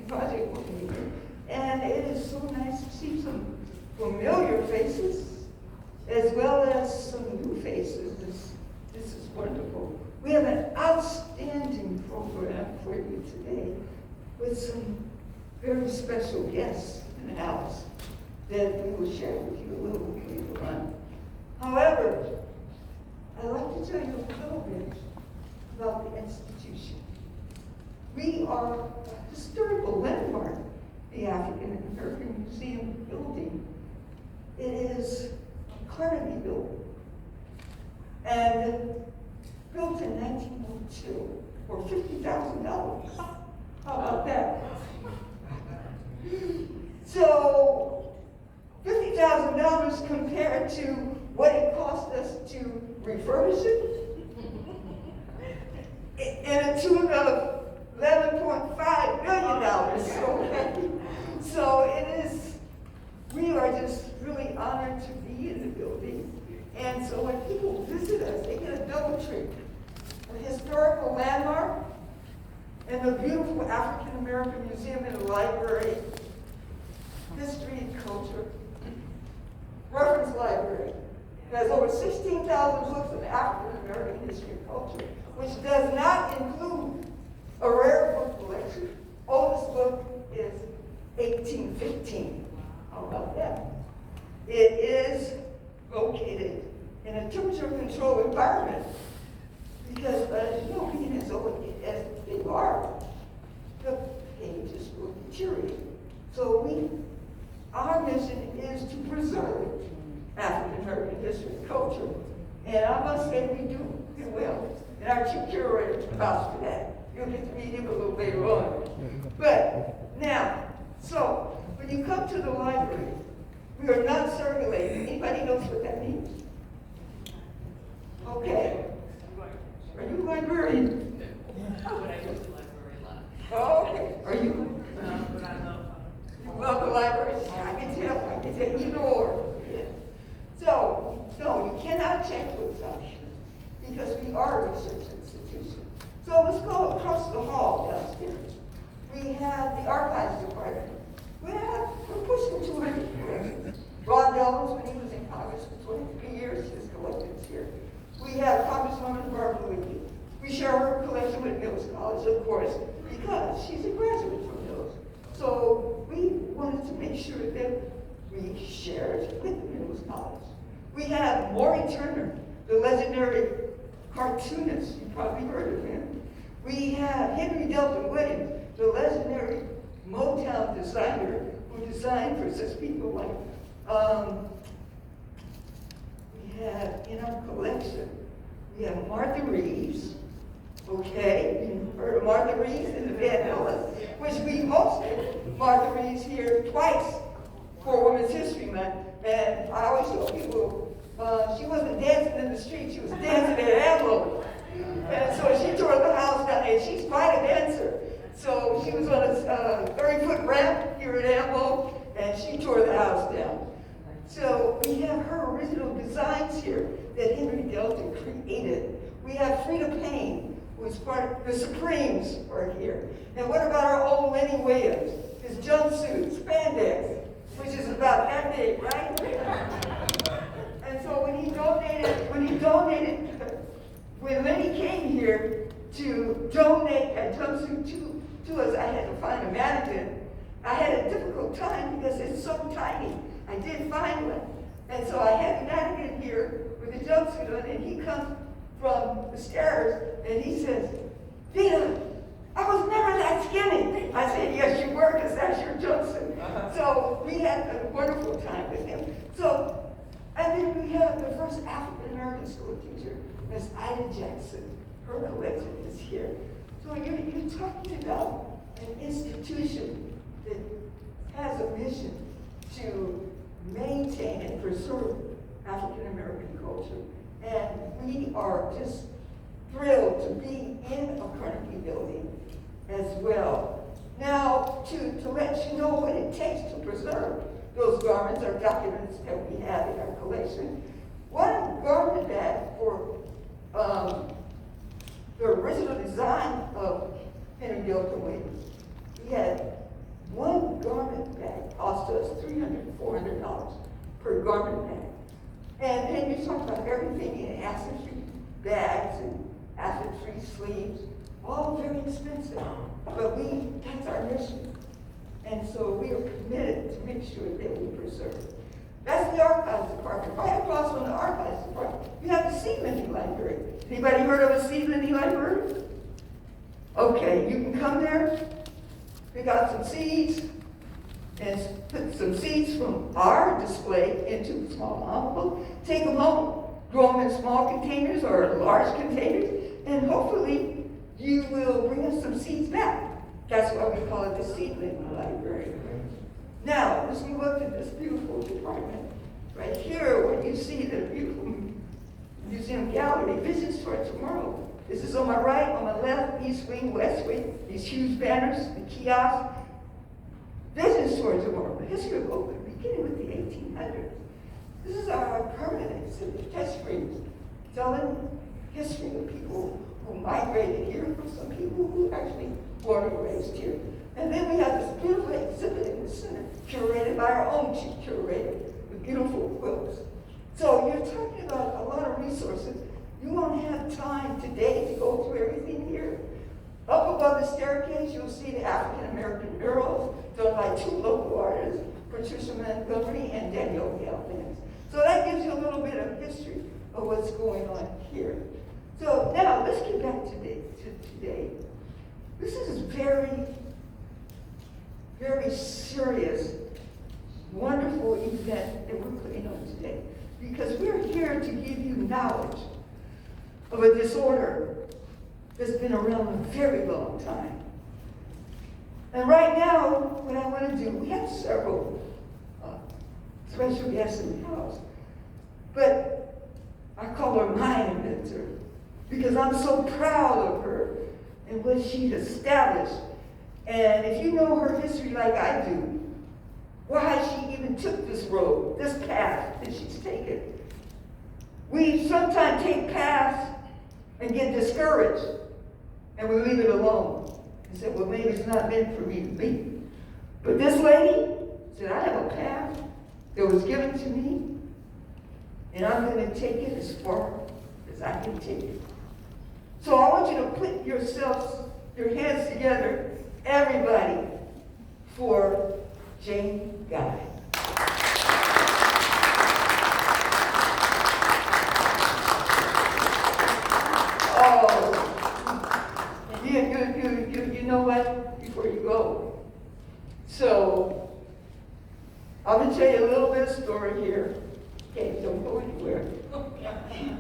project with me. And it is so nice to see some familiar faces as well as some new faces. This is wonderful. We have an outstanding program for you today with some very special guests in the house that we will share with you a little later on. However, I'd like to tell you a little bit about the institution. We are a historical landmark, the African American Museum building. It is a Carnegie building, and built in 1902 for $50,000. How about that? So, $50,000 compared to what it cost us to refurbish it, and a tune of $11.5 billion. So it is, we are just really honored to be in the building. And so when people visit us, they get a double treat. A historical landmark and the beautiful African American Museum and Library, history and culture, reference library. It has over 16,000 books of African American history and culture, which does not include a rare book collection. Oldest book is 1815. How about that? It is located in a temperature-controlled environment because, as you know, being as old as they are, the pages will deteriorate. So our mission is to preserve African American history and culture, and I must say we do well. And our chief curator vouched for that. You'll get to meet him a little later on. But now, so when you come to the library, we are not circulating. Anybody knows what that means? Okay. Are you a librarian? Oh, but I go to the library a lot. Oh, okay. Are you? But I love You love the library? I can tell either or. Yeah. So, no, you cannot check with us because we are a research institution. So let's go across the hall downstairs. We have the archives department. We're pushing 200 collections. Ron Dellums, when he was in Congress for 23 years, his collections here. We have Congresswoman Barbara Lee. We share her collection with Mills College, of course, because she's a graduate from Mills. So we wanted to make sure that we shared with Mills College. We have Maury Turner, the legendary cartoonist. You probably heard of him. We have Henry Delton Williams, the legendary Motown designer who designed for such people like, we have in our collection, we have Martha Reeves, okay? You heard of Martha Reeves in the Van Ellis, which we hosted Martha Reeves here twice for Women's History Month. And I always tell people, she wasn't dancing in the street, she was dancing at Amlo. And so she tore the house down, and she's quite a dancer. So she was on a 30-foot ramp here at Amlo, and she tore the house down. So we have her original designs here that Henry Delton created. We have Frida Payne, who is part of the Supremes, are here. And what about our old Lenny Williams? His jumpsuit, spandex, which is about that big, right? And so when Lenny came here to donate a jumpsuit to us, I had to find a mannequin. I had a difficult time because it's so tiny. I did find one. And so I had the mannequin here with a jumpsuit on, and he comes from the stairs, and he says, "Vita, I was never that skinny." I said, "Yes, you were, because that's your jumpsuit." So we had a wonderful time with him. So, and then we have the first African-American school teacher, Miss Ida Jackson. Her collection is here. So you're talking about an institution that has a mission to maintain and preserve African-American culture. And we are just thrilled to be in a Carnegie building as well. Now, to let you know what it takes to preserve those garments or documents that we have in our collection. One garment bag for the original design of Henry Delton Williams. We had one garment bag costs us $300, $400 per garment bag. And then you talk about everything in acid-free bags and acid-free sleeves, all very expensive. But that's our mission. And so we are committed to make sure that we preserve. That's the archives department. Right across from the archives department, you have the seed lending library. Anybody heard of a seed lending library? Okay, you can come there, pick out some seeds, and put some seeds from our display into a small envelope, take them home, grow them in small containers or large containers, and hopefully you will bring us some seeds back. That's why we call it the seed lending library. Now, let's move up to this beautiful department. Right here, when you see the beautiful museum gallery, Visions for Tomorrow. This is on my right, on my left, East Wing, West Wing, these huge banners, the kiosks. Visions for Tomorrow, the history of Oakland, beginning with the 1800s. This is our permanent exhibit, test screens, telling history of people who migrated here, from some people who actually born and raised here. And then we have this beautiful exhibit in the center, curated by our own chief curator, with beautiful quilts. So you're talking about a lot of resources. You won't have time today to go through everything here. Up above the staircase, you'll see the African-American murals done by two local artists, Patricia Montgomery and Danielle Galvin. So that gives you a little bit of history of what's going on here. So now let's get back to today. This is very, very serious, wonderful event that we're putting on today, because we're here to give you knowledge of a disorder that's been around a very long time. And right now, what I want to do, we have several special guests in the house, but I call her my inventor because I'm so proud of her and what she established. And if you know her history like I do, why she even took this road, this path that she's taken. We sometimes take paths and get discouraged, and we leave it alone and say, well, maybe it's not meant for me to be. But this lady said, I have a path that was given to me, and I'm going to take it as far as I can take it. So I want you to put your hands together, everybody, for Jane Guy. Oh, you know what? Before you go, so I'm going to tell you a little bit of story here. Okay, don't go anywhere.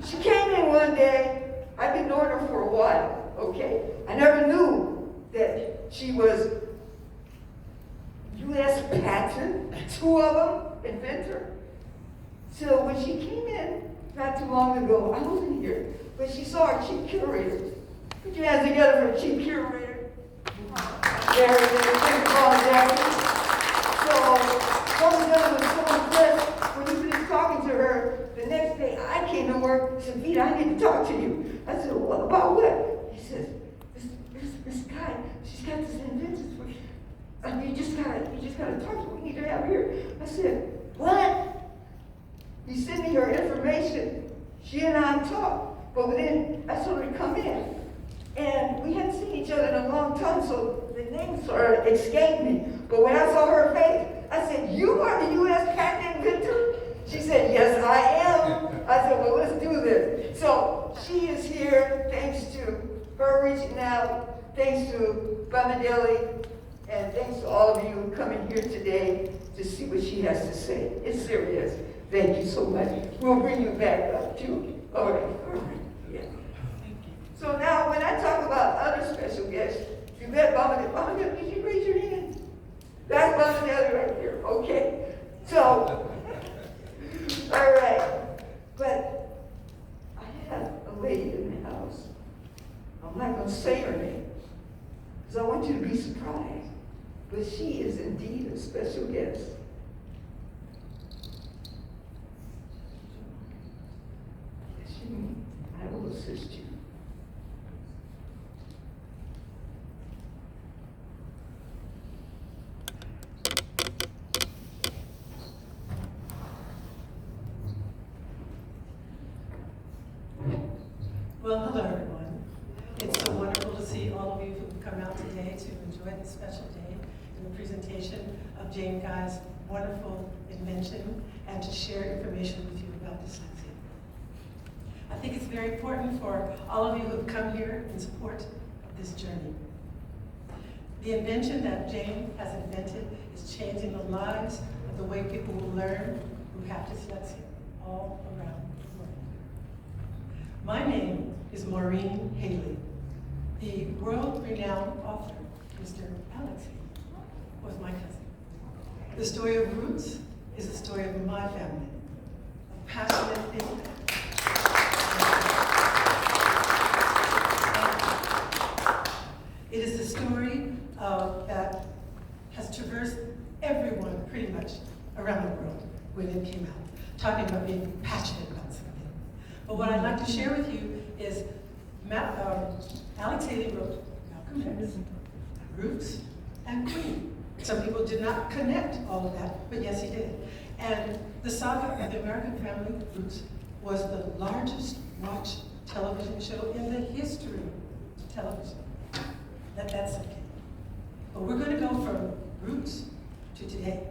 She came in one day. I've been knowing her for a while, okay? I never knew that she was U.S. patent, 2 of them, inventor. So when she came in not too long ago, I wasn't here, but she saw our chief curator. Put your hands together for a chief curator. There it is. Thank you, Paul Jackie. So one of them was so impressed when he finished talking to her. The next day, I came to work and said, Vita, I need to talk to you. I said, well, about what? He says, this guy, she's got this invention for you. You just gotta talk to her. We need to have her here. I said, what? He sent me her information. She and I talked, but then I told her to come in. And we hadn't seen each other in a long time, so the name sort of escaped me. But when I saw her face, I said, you are the U.S. patent inventor? She said, yes, I am. I said, well, let's do this. So she is here thanks to her reaching out, thanks to Bamadelli, and thanks to all of you coming here today to see what she has to say. It's serious. Thank you so much. We'll bring you back up too. All right. Yeah. So now when I talk about other special guests, you met Bamadelli. Bamadelli, did you raise your hand? That's Bamadelli right here. Okay. So, all right. But I have a lady in the house. I'm not going to say her name because I want you to be surprised. But she is indeed a special guest. Yes, you may. I will assist you. Well, hello everyone. It's so wonderful to see all of you who've come out today to enjoy this special day in the presentation of Jane Guy's wonderful invention and to share information with you about dyslexia. I think it's very important for all of you who've come here in support of this journey. The invention that Jane has invented is changing the lives of the way people will learn who have dyslexia all around the world. My name is Maureen Haley. The world-renowned author, Mr. Alex Haley, was my cousin. The story of Roots is the story of my family, of passionate impact. It is the story that has traversed everyone pretty much around the world when it came out, talking about being passionate about something. But what I'd like to share with you is Alex Haley wrote Malcolm X, Roots, and Queen. Some people did not connect all of that, but yes, he did. And the saga of the American family, Roots, was the largest watched television show in the history of television. That's okay. But we're going to go from Roots to today.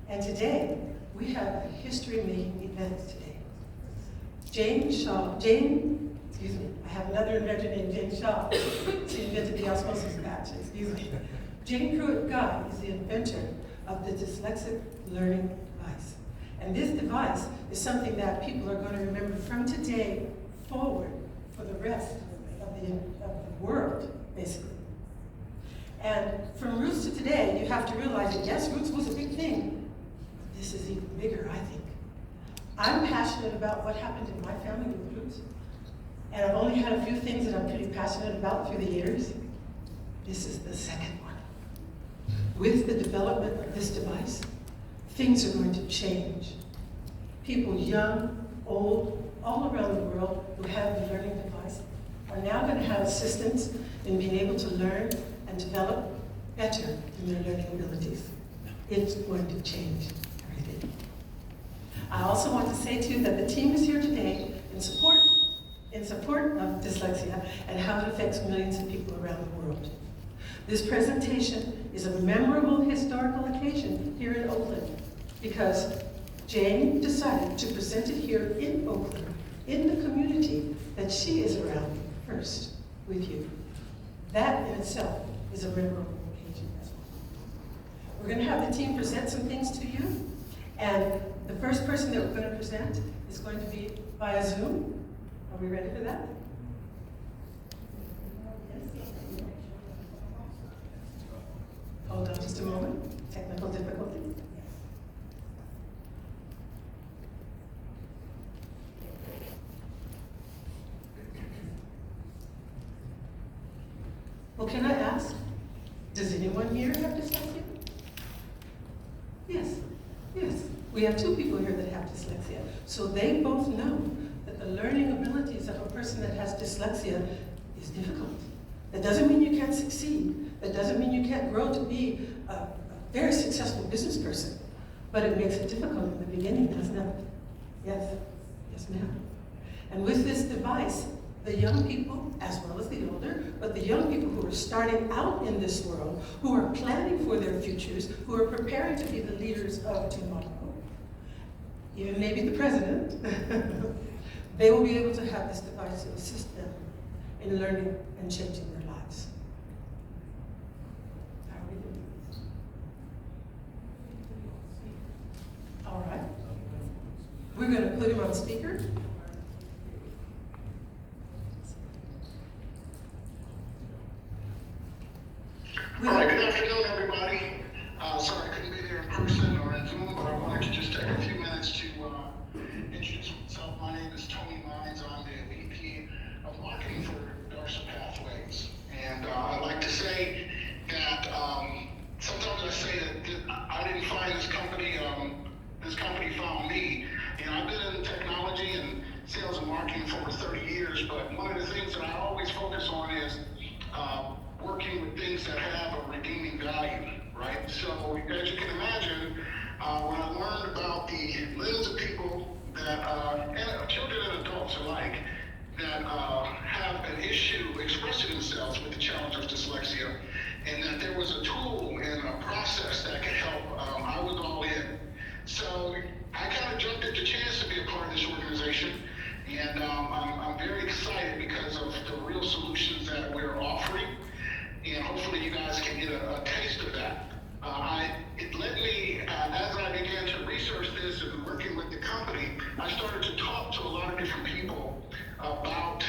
And today, we have a history-making event today. I have another inventor named Jane Shaw. She invented the osmosis patch, excuse me. Jane Pruitt Guy is the inventor of the dyslexic learning device. And this device is something that people are going to remember from today forward for the rest of the world, basically. And from Roots to today, you have to realize that yes, Roots was a big thing, but this is even bigger, I think. I'm passionate about what happened in my family with Roots, and I've only had a few things that I'm pretty passionate about through the years. This is the second one. With the development of this device, things are going to change. People young, old, all around the world who have the learning device are now going to have assistance in being able to learn and develop better in their learning abilities. It's going to change everything. I also want to say too that the team is here today in support of dyslexia and how it affects millions of people around the world. This presentation is a memorable historical occasion here in Oakland because Jane decided to present it here in Oakland, in the community that she is around first with you. That in itself is a memorable occasion as well. We're going to have the team present some things to you, and the first person that we're going to present is going to be via Zoom. Are we ready for that? Yes. Hold on just a moment. Technical difficulty. Well, can I ask, does anyone here have dyslexia? Yes, yes. We have two people here that have dyslexia. So they both know that the learning abilities of a person that has dyslexia is difficult. That doesn't mean you can't succeed. That doesn't mean you can't grow to be a very successful business person. But it makes it difficult in the beginning, doesn't it? Yes, yes ma'am. And with this device, the young people, as well as the older, but the young people who are starting out in this world, who are planning for their futures, who are preparing to be the leaders of tomorrow, even maybe the president, they will be able to have this device to assist them in learning and changing their lives. How are we doing this? All right. We're going to put him on speaker. All right, good afternoon, everybody. Sorry I couldn't be there in person or in Zoom, but I wanted to just take a few minutes to introduce myself. My name is Tony Mines. I'm the VP of Marketing for Darcy Pathways. And I like to say that sometimes I say that I didn't find this company found me. And I've been in technology and sales and marketing for over 30 years, but one of the things that I always focus on is working with things that have a redeeming value, right? So as you can imagine, when I learned about the millions of people that, and children and adults alike, that have an issue expressing themselves with the challenge of dyslexia, and that there was a tool and a process that could help, I was all in. So I kind of jumped at the chance to be a part of this organization, and I'm very excited because of the real solutions that we're offering, and hopefully you guys can get a taste of that. It led me, as I began to research this and working with the company, I started to talk to a lot of different people about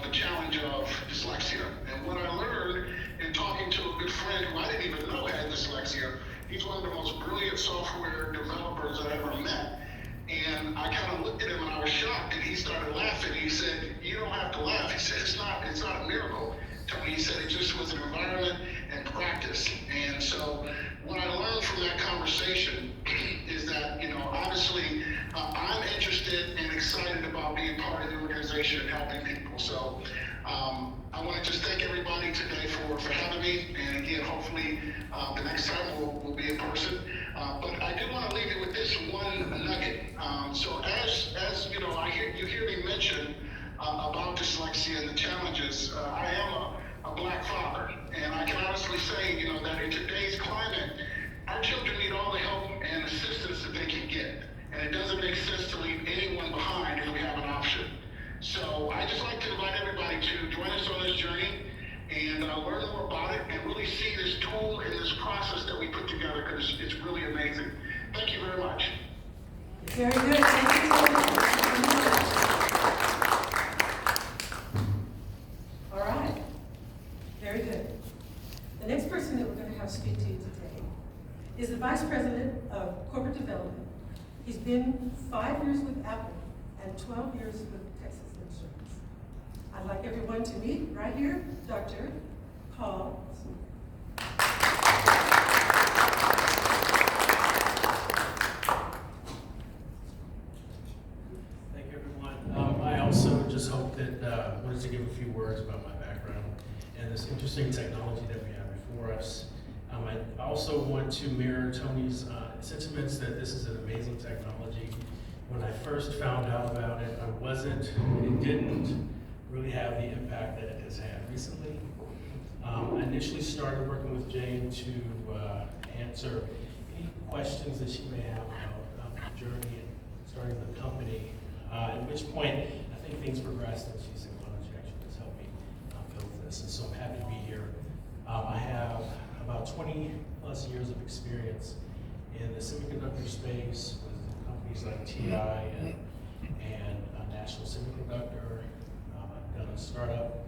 the challenge of dyslexia. And what I learned in talking to a good friend who I didn't even know had dyslexia, he's one of the most brilliant software developers I ever met. And I kind of looked at him and I was shocked, and he started laughing. He said, "You don't have to laugh." He said, it's not a miracle. Tony, he said it just was an environment and practice. And so what I learned from that conversation is that, obviously I'm interested and excited about being part of the organization and helping people. So I want to just thank everybody today for having me. And again, hopefully the next time we'll be in person. But I do want to leave you with this one nugget. So as you know, you hear me mention about dyslexia and the challenges. I am a black father, and I can honestly say, that in today's climate, our children need all the help and assistance that they can get. And it doesn't make sense to leave anyone behind if we have an option. So I just like to invite everybody to join us on this journey and learn more about it and really see this tool and this process that we put together, because it's really amazing. Thank you very much. Very good. Thank you so much. All right. Very good. The next person that we're going to have speak to you today is the Vice President of Corporate Development. He's been 5 years with Apple and 12 years with Texas Insurance. I'd like everyone to meet right here, Dr. Paul Smith. Thank you, everyone. I also just hope that wanted to give a few words about my background and this interesting technology that we have before us. I also want to mirror Tony's sentiments that this is an amazing technology. When I first found out about it, it didn't really have the impact that it has had recently. I initially started working with Jane to answer any questions that she may have about the journey and starting the company, at which point I think things progressed and she said, "Why don't you actually just help me build this?" And so I'm happy to be here. I have about 20 plus years of experience in the semiconductor space with companies like TI and National Semiconductor. I've done a startup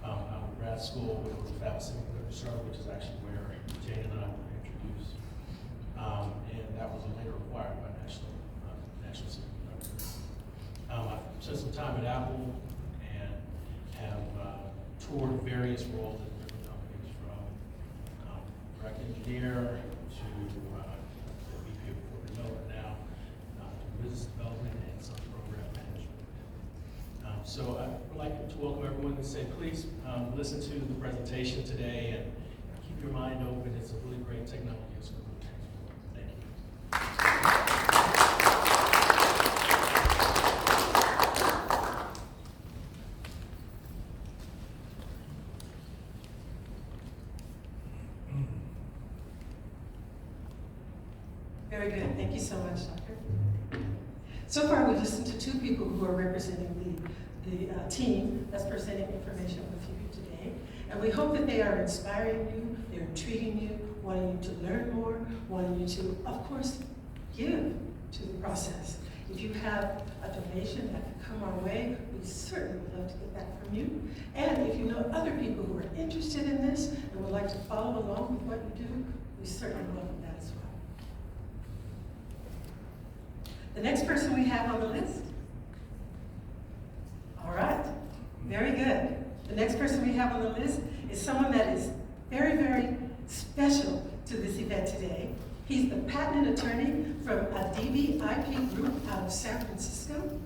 out of grad school, which was a fab semiconductor startup, which is actually where Jane and I were introduced. And that was later acquired by National Semiconductor. I've spent some time at Apple and have toured various roles at different companies, from direct engineer to the VP of corporate development now, to business development and some program management. So I would like to welcome everyone and say, please listen to the presentation today and keep your mind open. It's a really great technology. It's going to transform. Thank you. Very good. Thank you so much, Doctor. So far, we've listened to two people who are representing the team that's presenting information with you today. And we hope that they are inspiring you, they're intriguing you, wanting you to learn more, wanting you to, of course, give to the process. If you have a donation that could come our way, we certainly would love to get that from you. And if you know other people who are interested in this and would like to follow along with what you do, we certainly welcome that as well. The next person we have on the list. All right, very good. The next person we have on the list is someone that is very, very special to this event today. He's the patent attorney from a DBIP group out of San Francisco.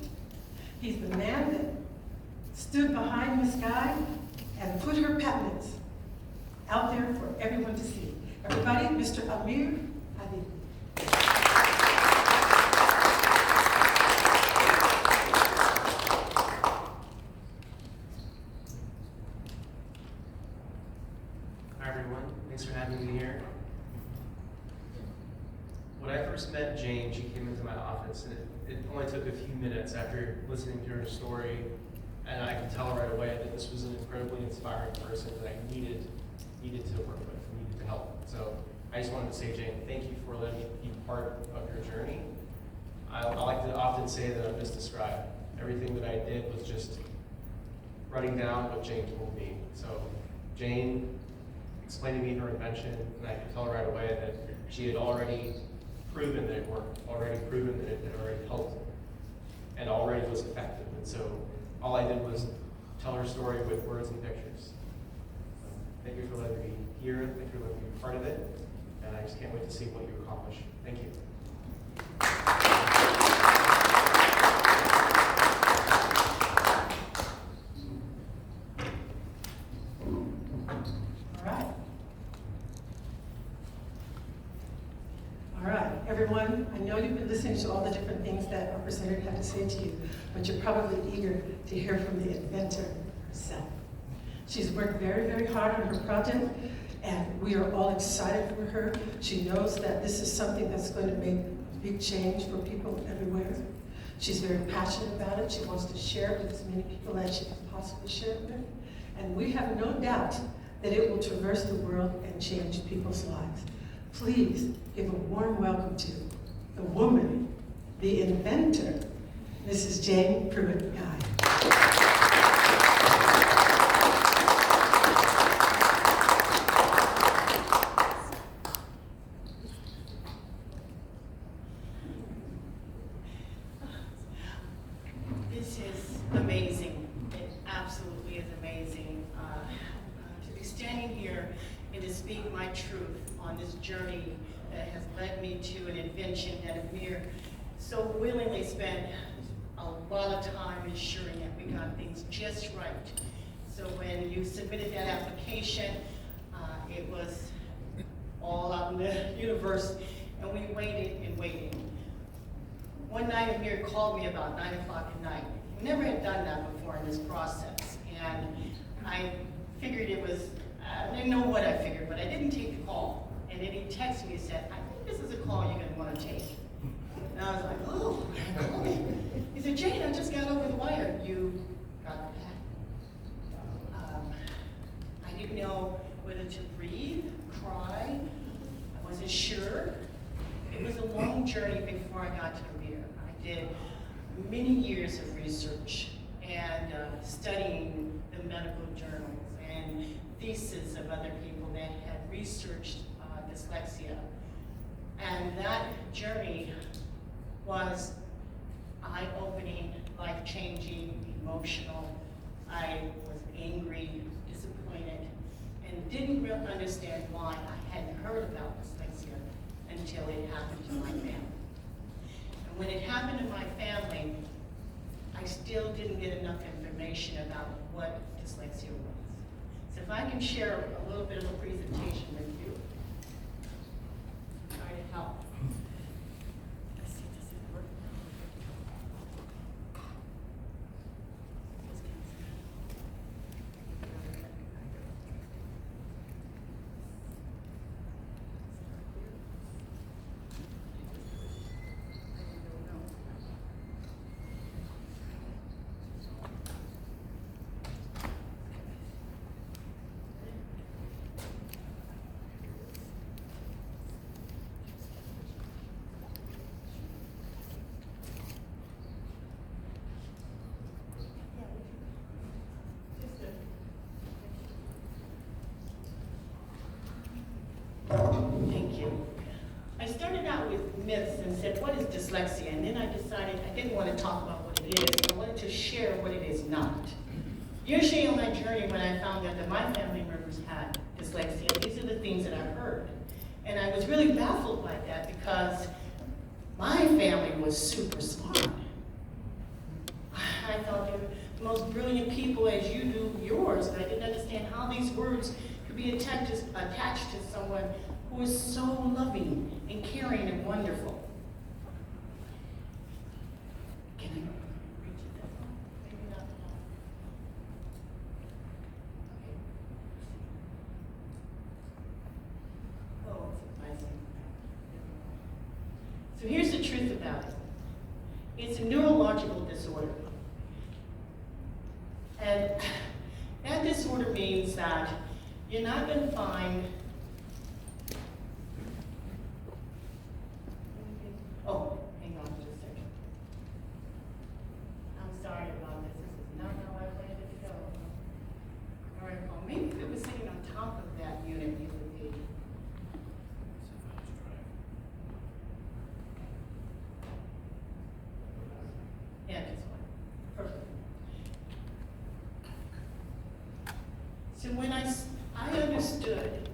He's the man that stood behind Miss Guy and put her patents out there for everyone to see. Everybody, Mr. Amir Hadid. When I first met Jane, she came into my office, and it only took a few minutes after listening to her story, and I could tell right away that this was an incredibly inspiring person that I needed to work with, needed to help. So I just wanted to say, Jane, thank you for letting me be part of your journey. I like to often say that I'm misdescribed. Everything that I did was just writing down what Jane told me. So Jane explained to me her invention, and I could tell right away that she had already proven that it worked, already proven that it had already helped, and already was effective. And so all I did was tell her story with words and pictures. So thank you for letting me hear it, thank you for letting me be part of it, and I just can't wait to see what you accomplish. Thank you. All right, everyone, I know you've been listening to all the different things that our presenter had to say to you, but you're probably eager to hear from the inventor herself. She's worked very, very hard on her project, and we are all excited for her. She knows that this is something that's going to make a big change for people everywhere. She's very passionate about it. She wants to share it with as many people as she can possibly share it with. And we have no doubt that it will traverse the world and change people's lives. Please give a warm welcome to the woman, the inventor, Mrs. Jane Pruitt-Guy. This is amazing. It absolutely is amazing. To be standing here and to speak my truth on this journey that has led me to an invention that Amir so willingly spent a lot of time ensuring that we got things just right. So when you submitted that application, it was all out in the universe, and we waited and waited. One night, Amir called me about 9 o'clock at night. We never had done that before in this process, and I figured it was, I didn't know what I figured, but I didn't take the call. And then he texted me and said, I think this is a call you're going to want to take. And I was like, oh, call me. He said, Jane, I just got over the wire. You got that? I didn't know whether to breathe, cry. I wasn't sure. It was a long journey before I got to Amir. I did many years of research and studying the medical journals and theses of other people that had researched dyslexia. And that journey was eye-opening, life-changing, emotional. I was angry, disappointed, and didn't really understand why I hadn't heard about dyslexia until it happened to my family. And when it happened to my family, I still didn't get enough information about what dyslexia was. So if I can share a little bit of a presentation with you, try to help. Let's see, does it work? Thank you. I started out with myths and said, what is dyslexia? And then I decided I didn't want to talk about what it is. I wanted to share what it is not. Usually on my journey, when I found out that my family members had dyslexia, these are the things that I heard. And I was really baffled by that because my family was super smart. I thought they were the most brilliant people as you do yours, and I didn't understand how these words could be attached to someone who is so loving and caring and wonderful. Can I reach it that far? Maybe not that far. Okay. Oh, it's amazing. So here's the truth about it. It's a neurological disorder. And that disorder means that you're not going to find, oh, hang on just a second. I'm sorry about this. This is not how I planned it to go. All right, well, maybe if it was sitting on top of that unit, it would be. Yeah, that's fine. Perfect. So when I understood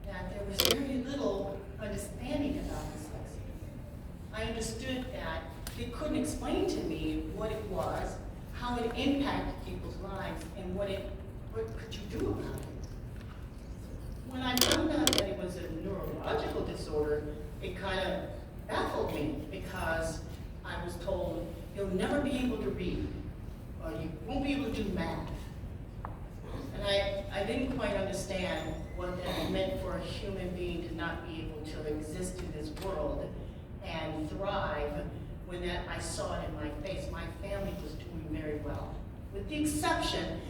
that there was very little understanding about dyslexia, I understood that it couldn't explain to me what it was, how it impacted people's lives, and what could you do about it. When I found out that it was a neurological disorder, it kind of baffled me because I was told you'll never be able to read, or you won't be able to do math. And I didn't quite understand what that meant for a human being to not be able to exist in this world and thrive when that I saw it in my face. My family was doing very well, with the exception,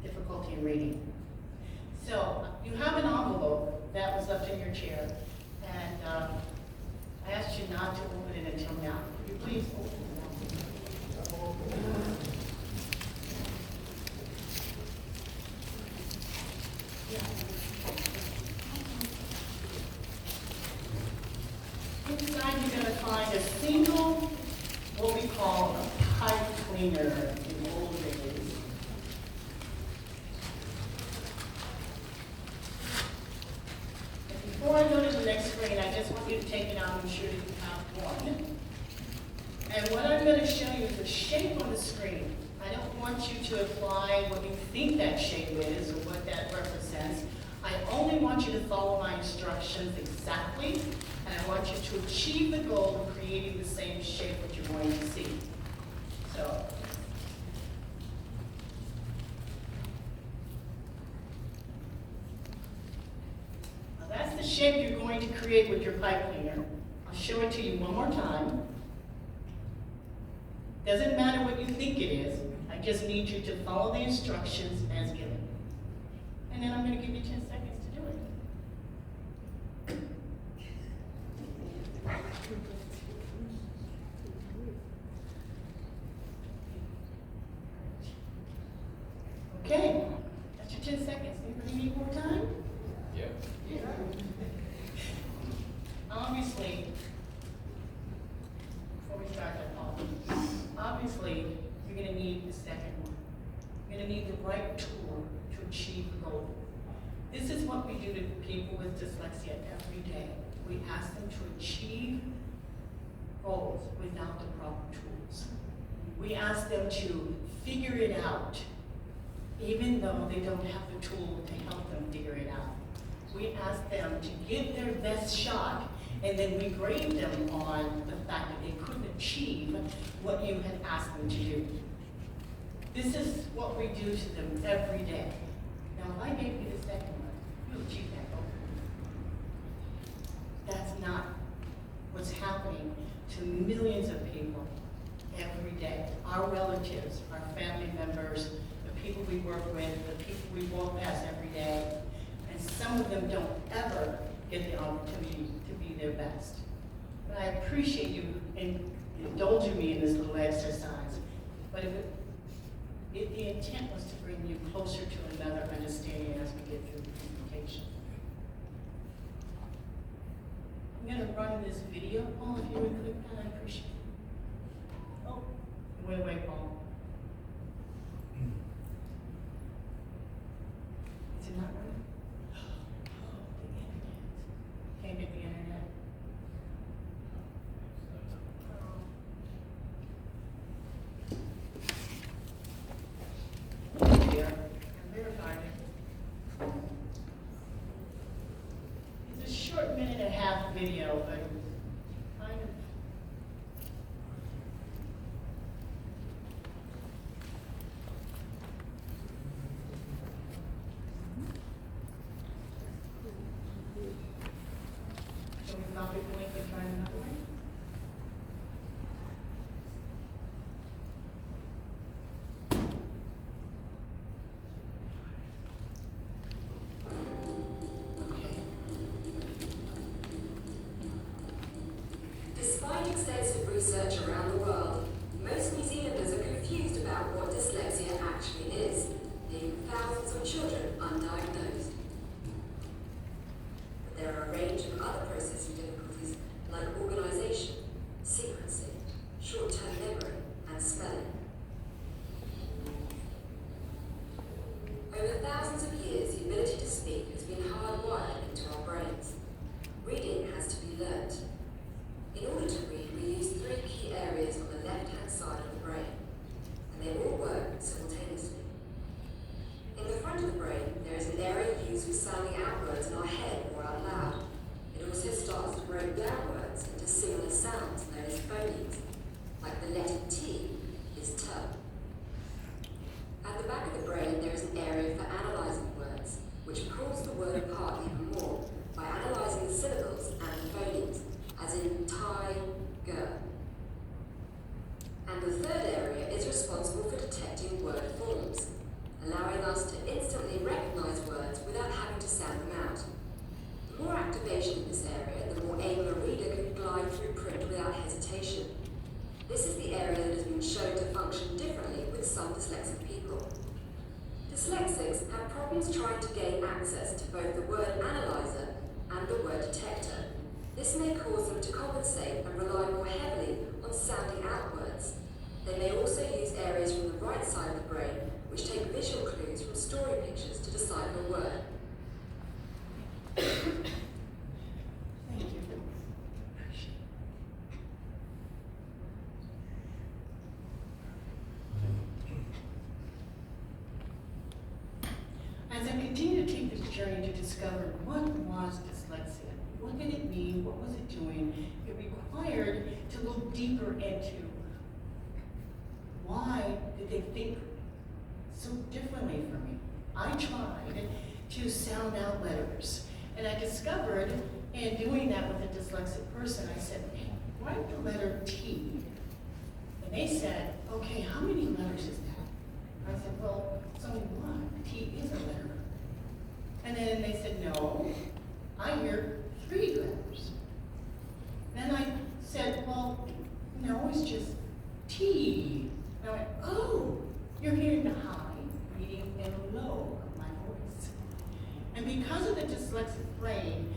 difficulty in reading. So you have an envelope that was left in your chair, and I asked you not to open it until now. Could you please open it now? Inside you're going to find a single, what we call a pipe cleaner in the old days. And before I go to the next screen, I just want you to take it out and ensure that you have one. And what I'm going to show you is the shape on the screen. I don't want you to apply what you think that shape is or what that represents. I only want you to follow my instructions exactly, and I want you to achieve the goal of creating the same shape that you're going to see. So, now that's the shape you're going to create with your pipe cleaner. I'll show it to you one more time. Doesn't matter what you think it is, I just need you to follow the instructions as given. And then I'm going to give you 10 seconds to do it. Okay, that's your 10 seconds. Anybody need more time? Yeah. Obviously, before we start that off, obviously, you're going to need the second one. You're going to need the right tool to achieve the goal. This is what we do to people with dyslexia every day. We ask them to achieve goals without the proper tools. We ask them to figure it out, even though they don't have the tool to help them figure it out. We ask them to give their best shot, and then we grade them on the fact that they couldn't achieve what you had asked them to do. This is what we do to them every day. Now, if I gave you the second one, you'll achieve that goal. That's not what's happening to millions of people every day. Our relatives, our family members, the people we work with, the people we walk past every day, and some of them don't ever get the opportunity to be their best. But I appreciate you indulging me in this little exercise. But if the intent was to bring you closer to another understanding as we get through the presentation. I'm going to run this video, Paul, if you would click that, I appreciate it. Oh, wait, Paul. Is it not running? Oh, the internet. Can't get the internet. Here, I'm verifying it. It's a short 1.5-minute video, but kind of. Can we copy the link and try another way? Despite extensive research around the world, most New Zealanders are confused about what dyslexia actually is, leaving thousands of children undiagnosed. But there are a range of other processing difficulties like organisation, sequencing, short-term memory, and spelling. Over thousands of years, the ability to speak has been hardwired into our brains. Reading has to be learnt. In order to read, we use three key areas on the left-hand side of the brain, and they all work simultaneously. In the front of the brain, there is an area used for sounding out words in our head or out loud. It also starts to break down words into similar sounds known as phonemes, like the letter T is T. At the back of the brain, there is an area for analysing words, which pulls the word apart even more by analysing the syllables and the phonemes, as in tiger. And the third area is responsible for detecting word forms, allowing us to instantly recognise words without having to sound them out. The more activation in this area, the more able a reader can glide through print without hesitation. This is the area that has been shown to function differently with some dyslexic people. Dyslexics have problems trying to gain access to both the word analyzer and the word detector. This may cause them to compensate and rely more heavily on sounding out words. They may also use areas from the right side of the brain which take visual clues from story pictures to decipher a word. Thank you. As I continue to take this journey to discover what was dyslexia, what did it mean, what was it doing, it required to look deeper into why did they think so differently from me. I tried to sound out letters, and I discovered in doing that with a dyslexic person, I said, hey, write the letter T. And they said, okay, how many letters is that? I said, well, it's only one. T is a letter. And then they said, no, I hear 3 letters. Then I said, well, no, it's just T. And I went, oh, you're hearing the high, medium, and low of my voice. And because of the dyslexic brain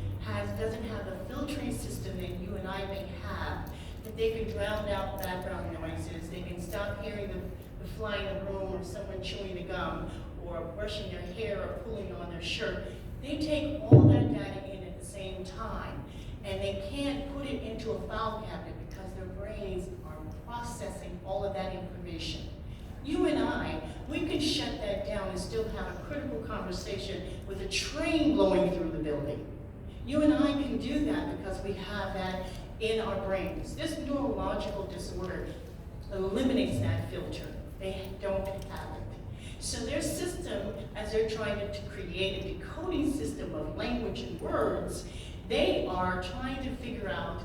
doesn't have the filtering system that you and I may have, that they can drown out background noises, they can stop hearing the fly in the room or someone chewing the gum or brushing their hair or pulling on their shirt. They take all that data in at the same time, and they can't put it into a file cabinet because their brains are processing all of that information. You and I, we can shut that down and still have a critical conversation with a train blowing through the building. You and I can do that because we have that in our brains. This neurological disorder eliminates that filter. They don't have it. So their system, as they're trying to create a decoding system of language and words, they are trying to figure out,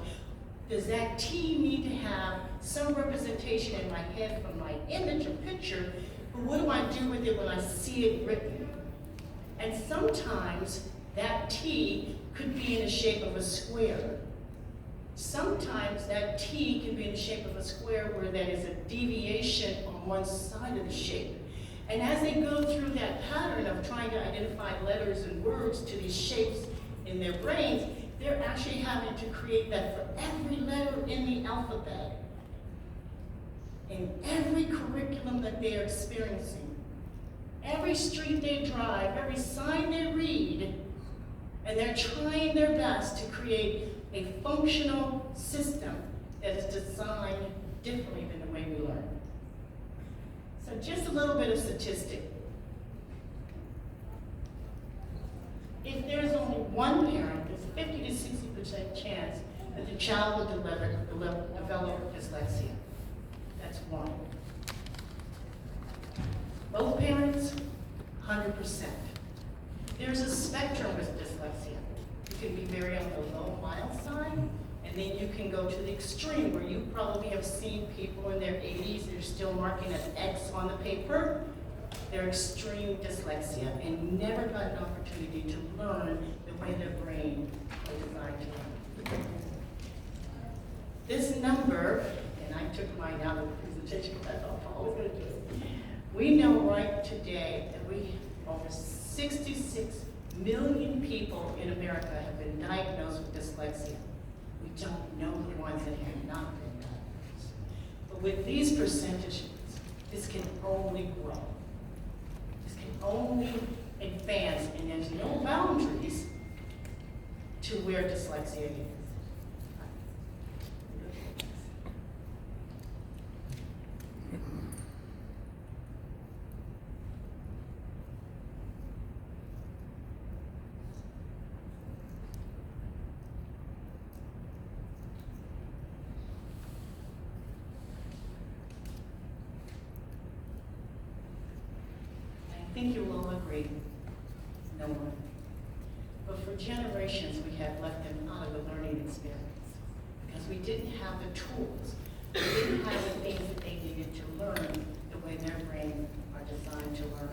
does that T need to have some representation in my head from my image or picture, but what do I do with it when I see it written? And sometimes that T could be in the shape of a square. Sometimes that T can be in the shape of a square where there is a deviation on one side of the shape. And as they go through that pattern of trying to identify letters and words to these shapes in their brains, they're actually having to create that for every letter in the alphabet, in every curriculum that they're experiencing, every street they drive, every sign they read, and they're trying their best to create a functional system that is designed differently than the way we learn. So just a little bit of statistic. If there's only one parent, there's a 50 to 60% chance that the child will develop dyslexia. That's one. Both parents, 100%. There's a spectrum with dyslexia. It can be very on the low, mild side, And then you can go to the extreme where you probably have seen people in their 80s that are still marking an X on the paper. They're extreme dyslexia and never got an opportunity to learn the way their brain was designed to learn. This number, and I took mine out of the presentation because I thought I was going to do it. We know right today that over 66 million people in America have been diagnosed with dyslexia. We don't know the ones that have not been diagnosed. But with these percentages, this can only grow. This can only advance, and there's no boundaries to where dyslexia is. I think you will all agree, no one. But for generations, we have left them out of the learning experience because we didn't have the tools. We didn't have the things that they needed to learn the way their brains are designed to learn.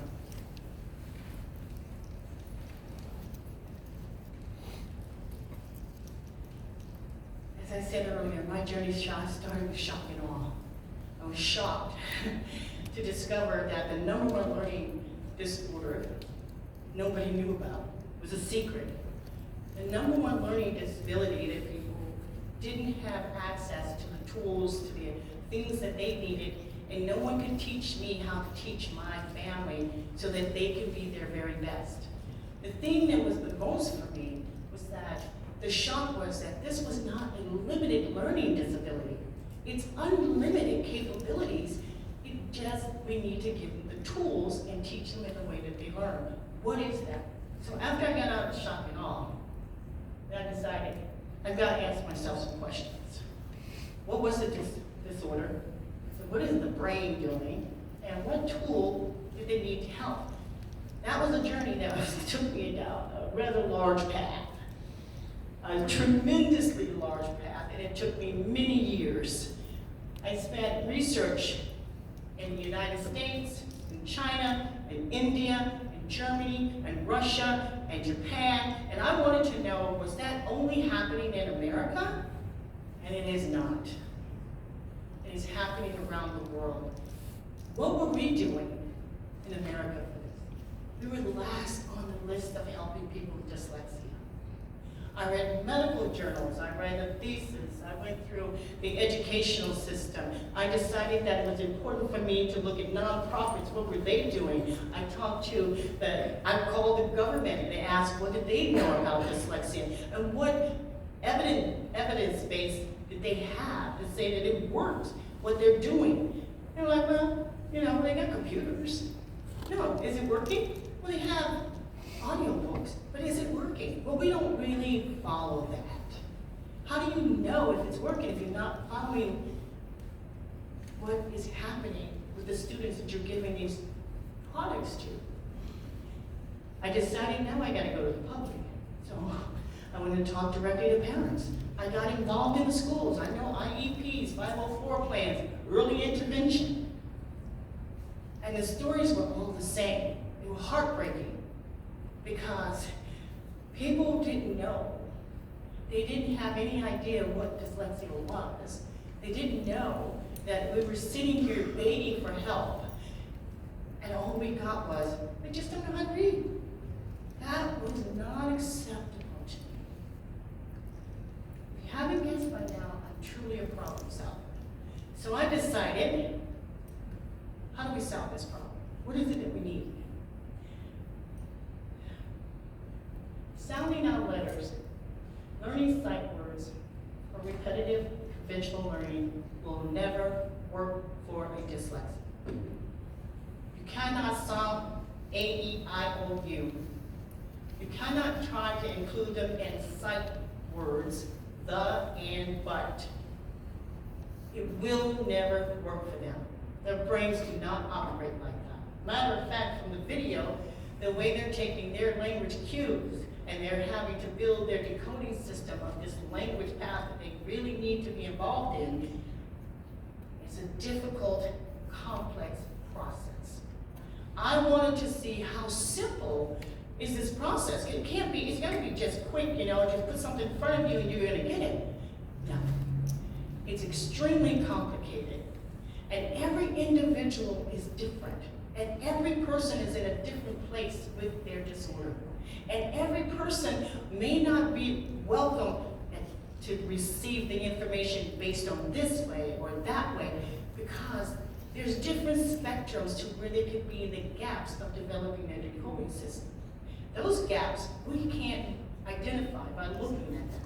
As I said earlier, my journey started with shock and awe. I was shocked to discover that the number one learning disorder nobody knew about was a secret. The number one learning disability that people didn't have access to the tools, to the things that they needed, and no one could teach me how to teach my family so that they could be their very best. The thing that was the most for me was that the shock was that this was not a limited learning disability. It's unlimited capabilities. It just, we need to give them the tools and teach them in the way that they learn. What is that? So after I got out of shock and awe, I decided I've got to ask myself some questions. What was the disorder? So what is the brain doing? And what tool did they need to help? That was a journey that took me down a rather large path, a tremendously large path, and it took me many years. I spent research in the United States, in China, in India, in Germany, in Russia, and Japan, and I wanted to know, was that only happening in America? And it is not. It is happening around the world. What were we doing in America for this? We were last on the list of helping people with dyslexia. I read medical journals, I read a thesis, I went through the educational system. I decided that it was important for me to look at nonprofits, what were they doing? I called the government and asked what did they know about dyslexia and what evidence base did they have to say that it works, what they're doing. They were like, well, they got computers. No, is it working? Well, they have audiobooks, but is it working? Well, we don't really follow that. How do you know if it's working if you're not following what is happening with the students that you're giving these products to? I decided now I gotta go to the public. So I went and talked directly to parents. I got involved in the schools. I know IEPs, 504 plans, early intervention. And the stories were all the same. They were heartbreaking because people didn't know. They didn't have any idea what dyslexia was. They didn't know that we were sitting here begging for help. And all we got was, we just don't know how to read. That was not acceptable to me. If you haven't guessed by now, I'm truly a problem solver. So I decided, how do we solve this problem? What is it that we need? Sounding out letters, learning sight words, or repetitive conventional learning will never work for a dyslexic. You cannot sound A-E-I-O-U. You cannot try to include them in sight words, the, and, but. It will never work for them. Their brains do not operate like that. Matter of fact, from the video, the way they're taking their language cues and they're having to build their decoding system of this language path that they really need to be involved in, it's a difficult, complex process. I wanted to see how simple is this process. It can't be, it's gotta be just quick, just put something in front of you and you're gonna get it. No, it's extremely complicated. And every individual is different. And every person is in a different place with their disorder. And every person may not be welcome to receive the information based on this way or that way, because there's different spectrums to where they could be in the gaps of developing their decoding system. Those gaps we can't identify by looking at them.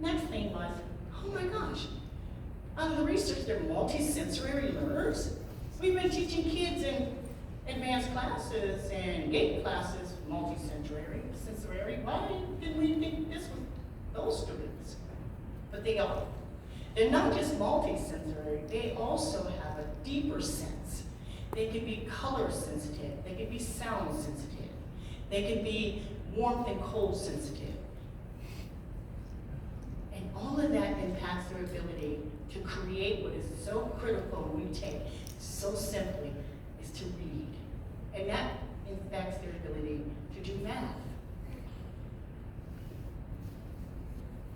Next thing was, oh my gosh, out of the research, they're multisensory learners. We've been teaching kids in advanced classes and GATE classes, multisensory. Why didn't we think this was those students? But they are. They're not just multisensory, they also have a deeper sense. They can be color sensitive, they can be sound sensitive, they can be warmth and cold sensitive. And all of that impacts their ability to create what is so critical we take so simply is to read. And that impacts their ability to do math.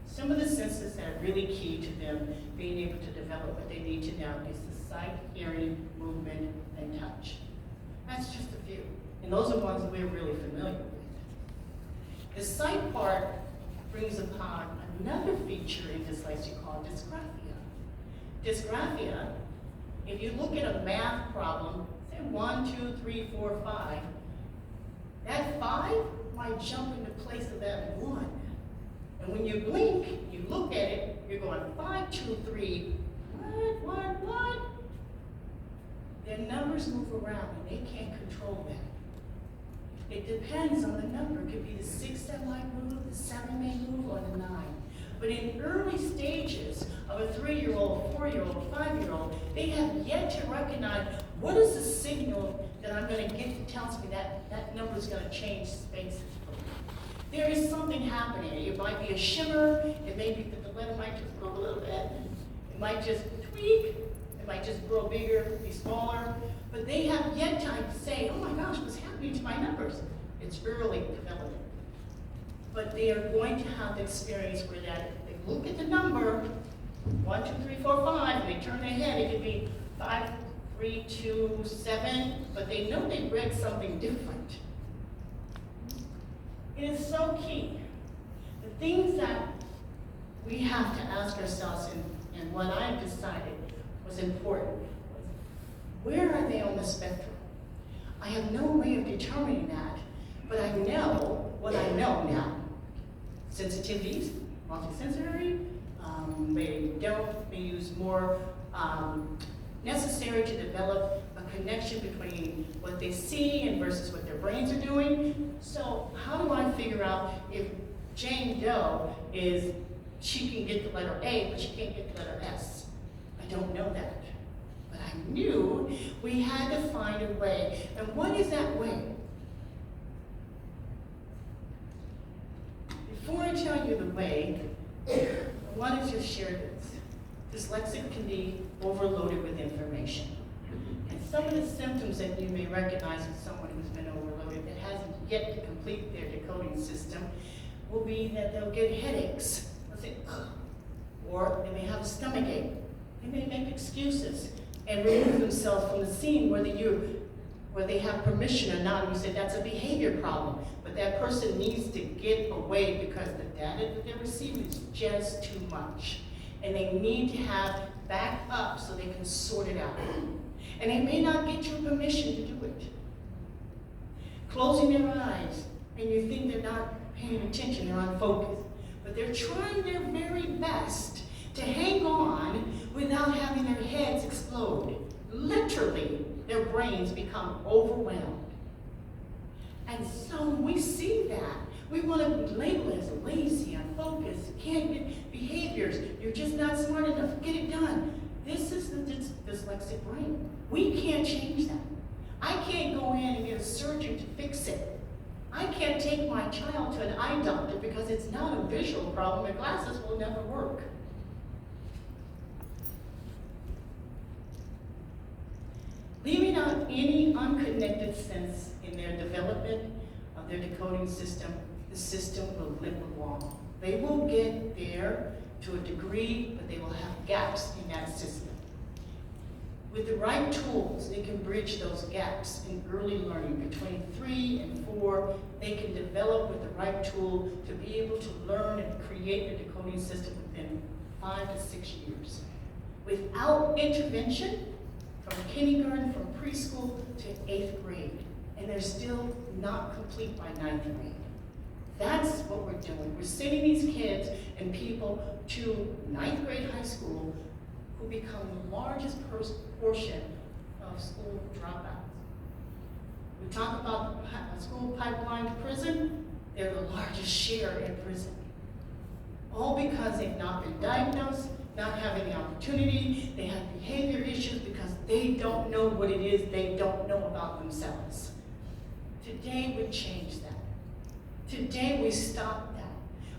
Some of the senses that are really key to them being able to develop what they need to know is the sight, hearing, movement, and touch. That's just a few. And those are ones we're really familiar with. The sight part brings upon another feature in dyslexia called dysgraphia. Dysgraphia, if you look at a math problem, say 1, 2, 3, 4, 5, that 5 might jump into place of that 1. And when you blink, you look at it, you're going 5, 2, 3, what? Their numbers move around and they can't control that. It depends on the number. It could be the 6 that might move, the 7 may move, or the 9. But in early stages of a 3-year-old, 4-year-old, 5-year-old, they have yet to recognize what is the signal that I'm going to get that tells me that number is going to change space. There is something happening. It might be a shimmer. It may be that the letter might just grow a little bit. It might just tweak. It might just grow bigger, be smaller. But they have yet to say, oh my gosh, what's happening to my numbers? It's early development. But they are going to have the experience where that if they look at the number, 1, 2, 3, 4, 5, and they turn their head, it could be 5, 3, 2, 7, but they know they read something different. It is so key. The things that we have to ask ourselves, and what I've decided was important, was where are they on the spectrum? I have no way of determining that, but I know what I know now. Sensitivities, multisensory, they use more necessary to develop a connection between what they see and versus what their brains are doing. So how do I figure out if Jane Doe she can get the letter A, but she can't get the letter S? I don't know that. But I knew we had to find a way. And what is that way? Before I tell you the way, I want to just share this. Dyslexic can be overloaded with information. And some of the symptoms that you may recognize in someone who's been overloaded that hasn't yet to complete their decoding system will be that they'll get headaches. They'll say, ugh. Or they may have a stomach ache. They may make excuses and remove themselves from the scene where they have permission or not. And you say that's a behavior problem. But that person needs to get away because the data that they're receiving is just too much. And they need to have back up so they can sort it out. And they may not get your permission to do it. Closing their eyes, and you think they're not paying attention, they're unfocused. But they're trying their very best to hang on without having their heads explode. Literally, their brains become overwhelmed. And so we see that. We want to label it as lazy, unfocused, can't get behaviors. You're just not smart enough. Get it done. This is the dyslexic brain. We can't change that. I can't go in and get a surgeon to fix it. I can't take my child to an eye doctor because it's not a visual problem and glasses will never work. Leaving out any unconnected sense in their development of their decoding system, the system will limp along. They will get there to a degree, but they will have gaps in that system. With the right tools, they can bridge those gaps in early learning. Between 3 and 4, they can develop with the right tool to be able to learn and create a decoding system within 5 to 6 years. Without intervention, from kindergarten, from preschool to 8th grade, and they're still not complete by 9th grade. That's what we're doing. We're sending these kids and people to 9th grade high school who become the largest portion of school dropouts. We talk about the school pipeline to prison, they're the largest share in prison. All because they've not been diagnosed, not having the opportunity, they have behavior issues because they don't know what it is they don't know about themselves. Today we change that. Today we stop that.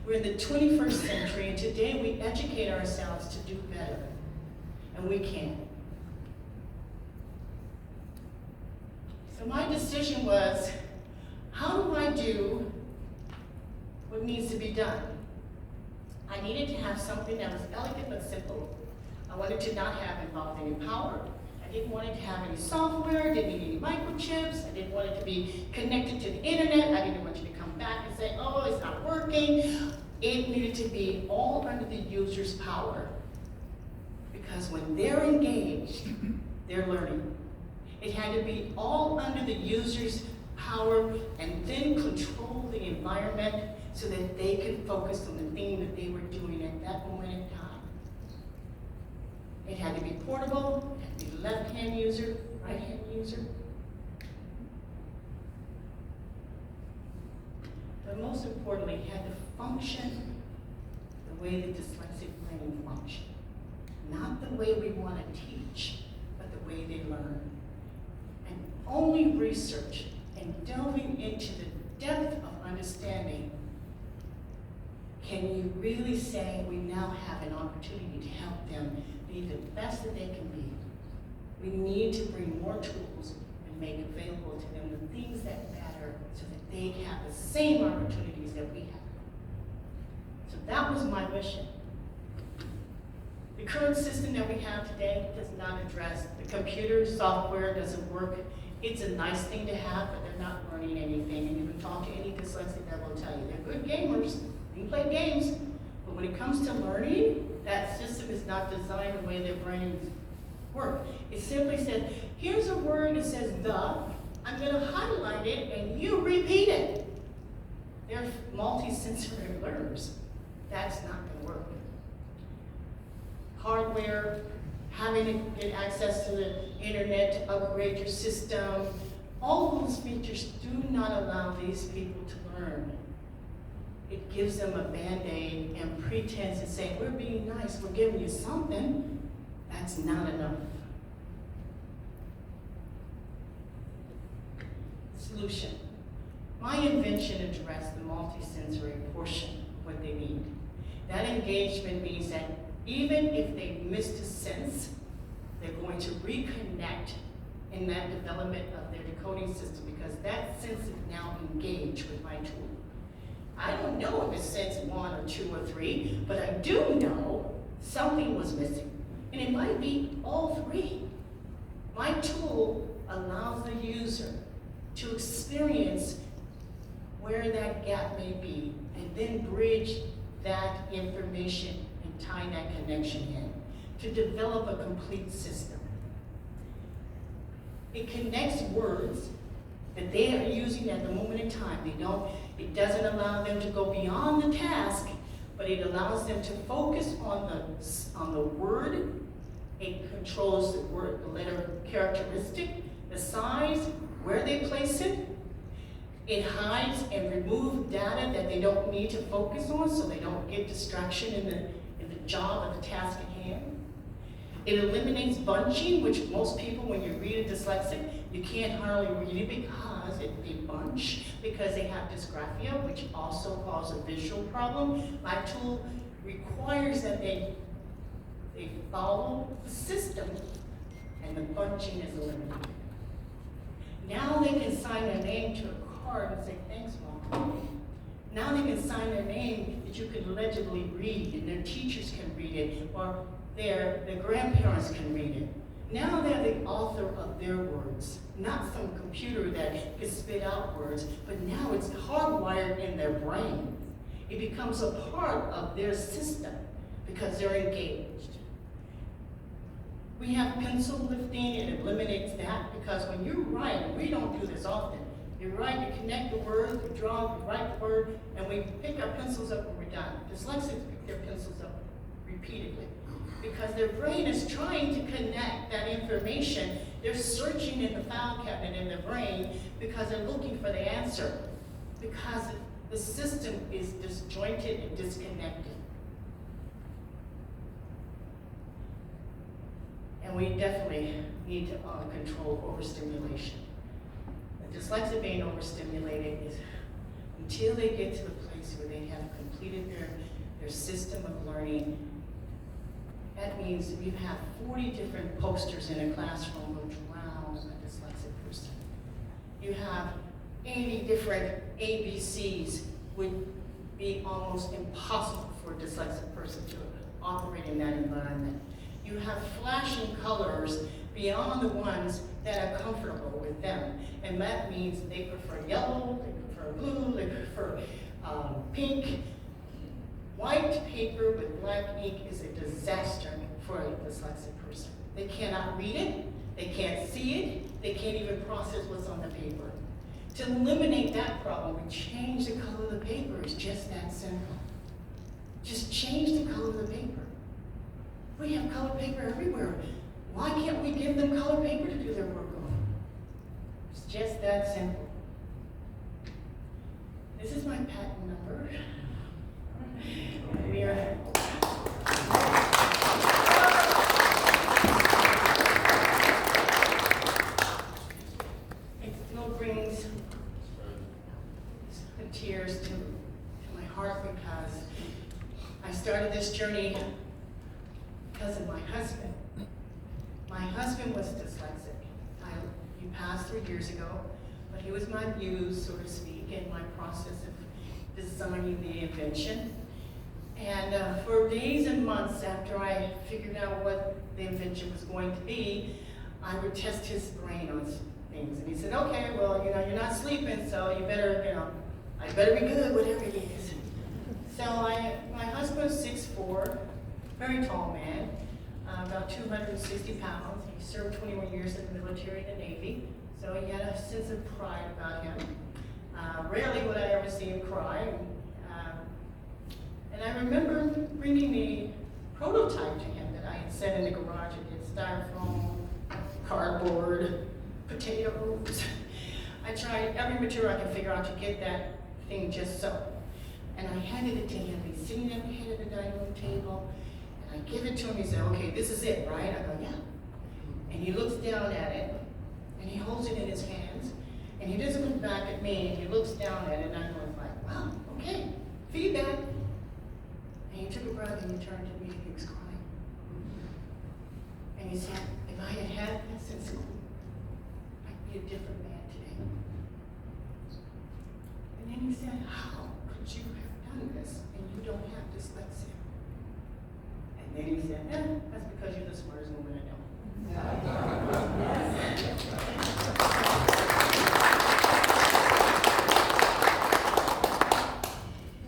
We're in the 21st century, and today we educate ourselves to do better. And we can. So my decision was, how do I do what needs to be done? I needed to have something that was elegant but simple. I wanted to not have involved any power. I didn't want it to have any software, didn't need any microchips. I didn't want it to be connected to the internet. I didn't want you to come back and say, oh, it's not working. It needed to be all under the user's power. Because when they're engaged, they're learning. It had to be all under the user's power and then control the environment so that they could focus on the thing that they were doing at that moment in time. It had to be portable, it had to be left-hand user, right-hand user. But most importantly, it had to function the way the dyslexic brain functions. Not the way we want to teach, but the way they learn. And only research and delving into the depth of understanding can you really say we now have an opportunity to help them be the best that they can be. We need to bring more tools and make available to them the things that matter so that they have the same opportunities that we have. So that was my mission. The current system that we have today does not address the computer software doesn't work. It's a nice thing to have, but they're not learning anything. And you can talk to any dyslexic that will tell you they're good gamers. They play games, but when it comes to learning, that system is not designed the way their brains work. It simply says, here's a word that says the. I'm going to highlight it, and you repeat it. They're multi-sensory learners. That's not going to work. Hardware, having to get access to the internet to upgrade your system, all those features do not allow these people to learn. It gives them a band-aid and pretense and saying, we're being nice, we're giving you something. That's not enough. Solution. My invention addressed the multisensory portion of what they need. That engagement means that even if they missed a sense, they're going to reconnect in that development of their decoding system because that sense is now engaged with my tool. I don't know if it's sense 1 or 2 or 3, but I do know something was missing. And it might be all 3. My tool allows the user to experience where that gap may be and then bridge that information and tie that connection in to develop a complete system. It connects words that they are using at the moment in time. It doesn't allow them to go beyond the task, but it allows them to focus on the word. It controls the word, the letter characteristic, the size, where they place it. It hides and removes data that they don't need to focus on so they don't get distraction in the job of the task at hand. It eliminates bunching, which most people, when you read a dyslexic, You can't hardly read it because they bunch, because they have dysgraphia, which also causes a visual problem. My tool requires that they follow the system, and the bunching is eliminated. Now they can sign their name to a card and say, thanks, Mom. Now they can sign their name that you can legibly read, and their teachers can read it, or their grandparents can read it. Now they're the author of their words, not some computer that can spit out words, but now it's hardwired in their brain. It becomes a part of their system because they're engaged. We have pencil lifting, and it eliminates that, because when you write, and we don't do this often, you write, you connect the words, you draw, you write the word, and we pick our pencils up when we're done. Dyslexics pick their pencils up repeatedly, because their brain is trying to connect that information. They're searching in the file cabinet in their brain because they're looking for the answer, because the system is disjointed and disconnected. And we definitely need to control overstimulation. The dyslexic being overstimulated is until they get to the place where they have completed their system of learning. That means we have 40 different posters in a classroom which drown a dyslexic person. You have 80 different ABCs, would be almost impossible for a dyslexic person to operate in that environment. You have flashing colors beyond the ones that are comfortable with them. And that means they prefer yellow, they prefer blue, they prefer pink. White paper with black ink is a disaster for a dyslexic person. They cannot read it, they can't see it, they can't even process what's on the paper. To eliminate that problem, we change the color of the paper. It's just that simple. Just change the color of the paper. We have colored paper everywhere. Why can't we give them colored paper to do their work on? It's just that simple. This is my patent number. We are it still brings the tears to my heart, because I started this journey because of my husband. My husband was dyslexic. He passed 3 years ago, but he was my muse, so to speak, in my process of designing the invention. And for days and months after I figured out what the invention was going to be, I would test his brain on things. And he said, okay, well, you're not sleeping, so you better, I better be good, whatever it is. So my husband's 6'4", very tall man, about 260 pounds. He served 21 years in the military and the Navy, so he had a sense of pride about him. Rarely would I ever see him cry. And I remember bringing a prototype to him that I had set in the garage. It did styrofoam, cardboard, potatoes. I tried every material I could figure out to get that thing just so. And I handed it to him. He's sitting at the head of the dining room table. I give it to him, he said, okay, this is it, right? I go, yeah. And he looks down at it, and he holds it in his hands, and he doesn't look back at me, and he looks down at it, and I'm like, wow, okay, feedback. And he took a breath, and he turned to me, and he was crying. And he said, if I had had that since school, I'd be a different man today. And then he said, how could you have done this, and you don't have dyslexia? And then he said, that's because you're the smartest woman I know.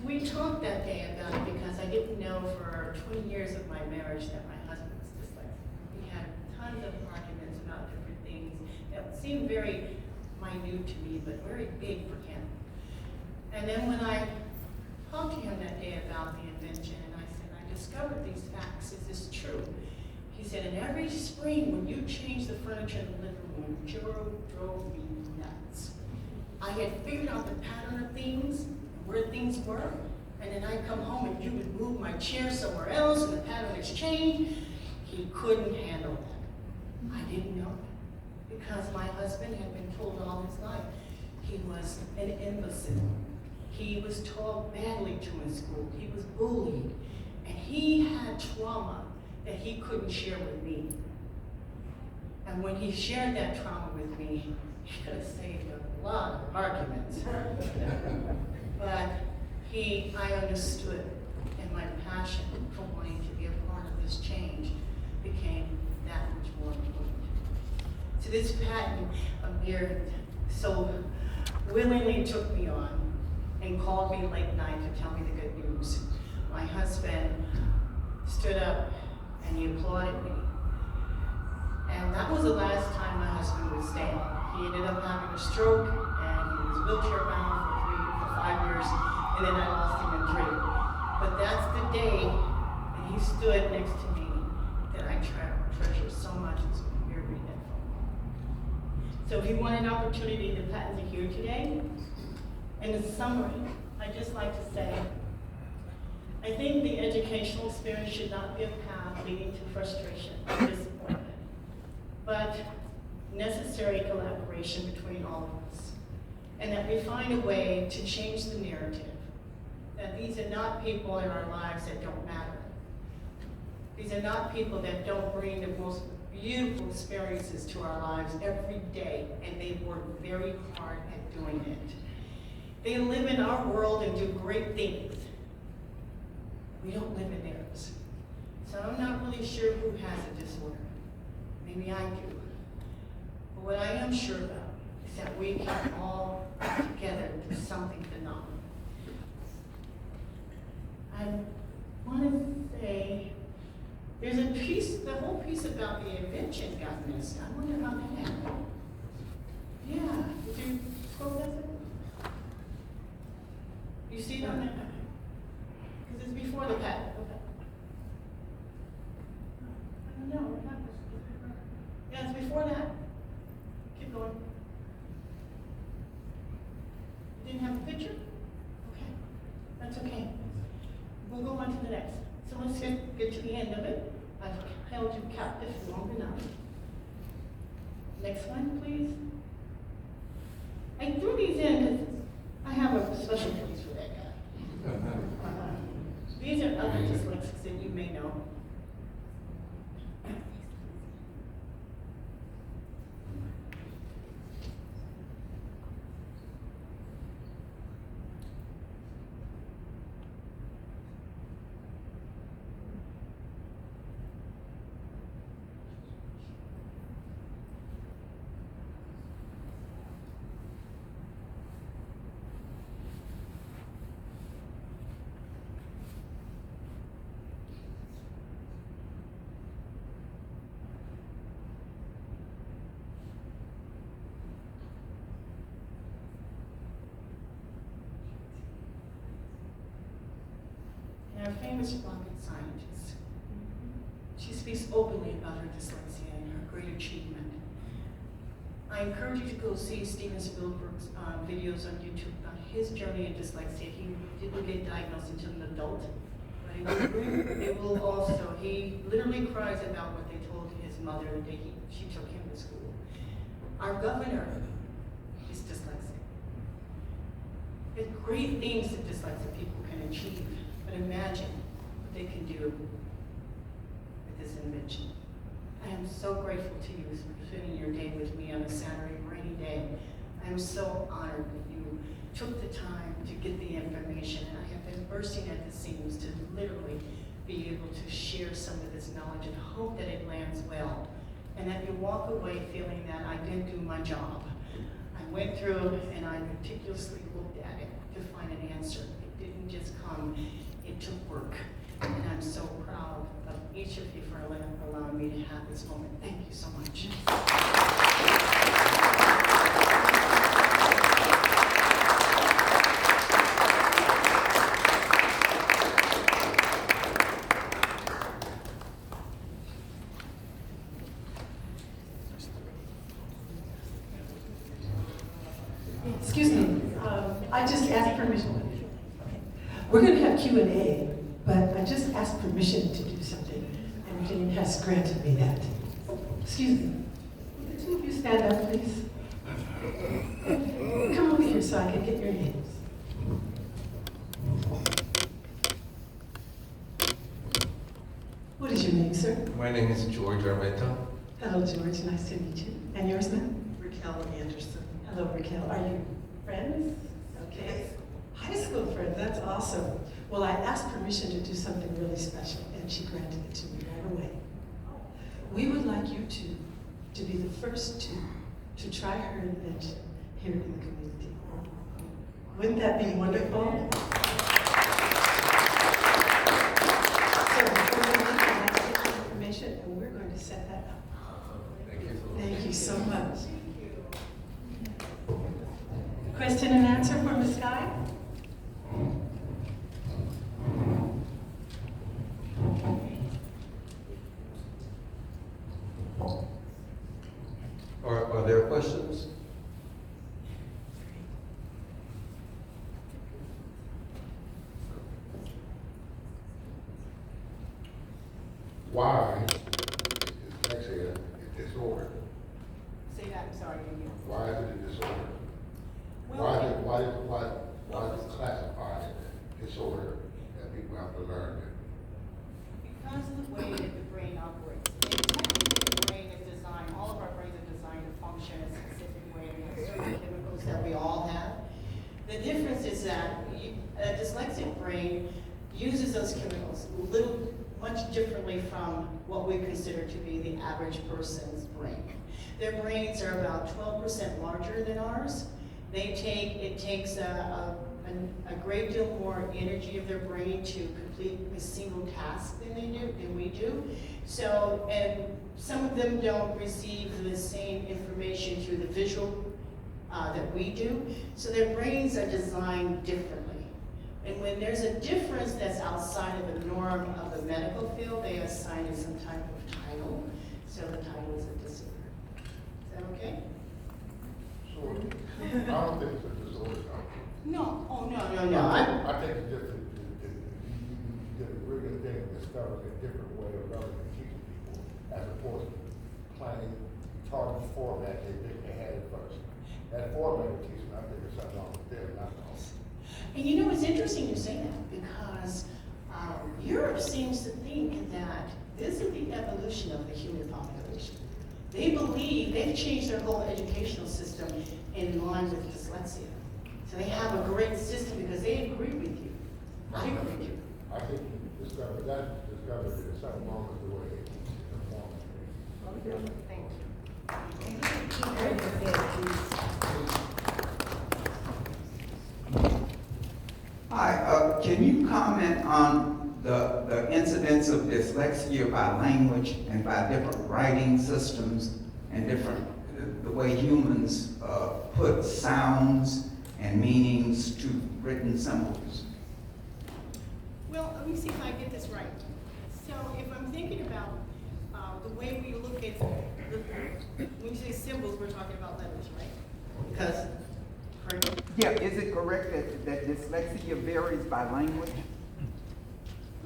We talked that day about it because I didn't know for 20 years of my marriage that my husband was dyslexic. We had tons of arguments about different things that seemed very minute to me, but very big for him. And then when I talked to him that day about the invention, and I said, I discovered these facts. Is this true? He said, and every spring when you changed the furniture in the living room, Joe drove me nuts. I had figured out the pattern of things, and where things were, and then I'd come home and you would move my chair somewhere else, and the pattern has changed. He couldn't handle that. I didn't know that. because my husband had been told all his life he was an imbecile. He was taught badly to in school. He was bullied. And he had trauma that he couldn't share with me. And when he shared that trauma with me, he could have saved a lot of arguments. But I understood, and my passion for wanting to be a part of this change became that much more important. So this patent, Amir so willingly took me on and called me late night to tell me the good news. My husband stood up and he applauded me. And that was the last time my husband would stand. He ended up having a stroke and he was wheelchair bound for 5 years, and then I lost him in 3. But that's the day that he stood next to me that I treasure so much. It's here read that phone call. So if you want an opportunity, the patents are here today. In summary, I'd just like to say, I think the educational experience should not be a path leading to frustration or disappointment, but necessary collaboration between all of us, and that we find a way to change the narrative, that these are not people in our lives that don't matter. These are not people that don't bring the most beautiful experiences to our lives every day, and they work very hard at doing it. They live in our world and do great things. We don't live in theirs. So I'm not really sure who has a disorder. Maybe I do. But what I am sure about is that we can all together do something phenomenal. I want to say, there's a piece, the whole piece about the invention got missed. I wonder how that happened. Yeah, did you scroll that? You see it on that? Because it's before the patent. Okay. I don't know what happened. Yeah, it's before that. Keep going. You didn't have a picture? Okay. That's okay. We'll go on to the next. So let's get to the end of it. I've held you captive long enough. Next one, please. I threw these in because I have a special place for that guy. These are other dyslexics that you may know. Our famous rocket scientist. She speaks openly about her dyslexia and her great achievement. I encourage you to go see Steven Spielberg's videos on YouTube about his journey in dyslexia. He didn't get diagnosed until an adult, but it will also, he literally cries about what they told his mother the day she took him to school. Our governor is dyslexic. There's great things that dyslexic people can achieve. But imagine what they can do with this invention. I am so grateful to you for spending your day with me on a Saturday rainy day. I am so honored that you took the time to get the information. And I have been bursting at the seams to literally be able to share some of this knowledge and hope that it lands well. And that you walk away feeling that I did do my job. I went through and I meticulously looked at it to find an answer. It didn't just come. It took work, and I'm so proud of each of you for allowing me to have this moment. Thank you so much. Excuse me, I just asked permission. We're going to have Q&A, but I just asked permission to do something, and Jane has granted me that. Excuse me. two of you stand up, please. Come over here so I can get your names. What is your name, sir? My name is George Armenta. Hello, George. Nice to meet you. And yours, ma'am? Raquel Anderson. Hello, Raquel. Are you friends? Okay. High school friends. That's awesome. Well, I asked permission to do something really special, and she granted it to me right away. We would like you two to be the first two to try her invention here in the community. Wouldn't that be wonderful? So before we leave, I'd like to get your information, and we're going to set that up. Thank you so much. Question and answer for Ms. Guy? Are there questions? Why is dyslexia a disorder? Say that, I'm sorry, I didn't hear. Why is it a disorder? Well, Why is it classified as a disorder that people have to learn? because of the way that the brain operates. And technically, the brain is designed, all of our brains are designed to function a specific way. We have certain chemicals that we all have. The difference is that a dyslexic brain uses those chemicals much differently from what we consider to be the average person's brain. Their brains are about 12% larger than ours. It takes a great deal more energy of their brain to complete a single task than we do. So, and some of them don't receive the same information through the visual that we do. So their brains are designed differently. And when there's a difference that's outside of the norm of the medical field, they assign it some type of title. So the title is a disorder. Is that okay? So, I don't think it's a disorder. No, oh, no. I think it's just you did a really good thing to discover a different way of learning and teaching people as opposed to plain taught them format they think they had it first. That format of teaching, I think there's something wrong with them, not wrong. And you know, it's interesting you say that because Europe seems to think that this is the evolution of the human population. They believe they've changed their whole educational system in line with dyslexia. So they have a great system because they agree with you. I agree with you. I think you discovered that there's something wrong with the way they teach the format. Thank you. Hi, can you comment on the incidence of dyslexia by language and by different writing systems and the way humans put sounds and meanings to written symbols? Well, let me see if I get this right. So if I'm thinking about the way we look at, when you say symbols, we're talking about letters, right? Because, correct? Yeah, is it correct that dyslexia varies by language?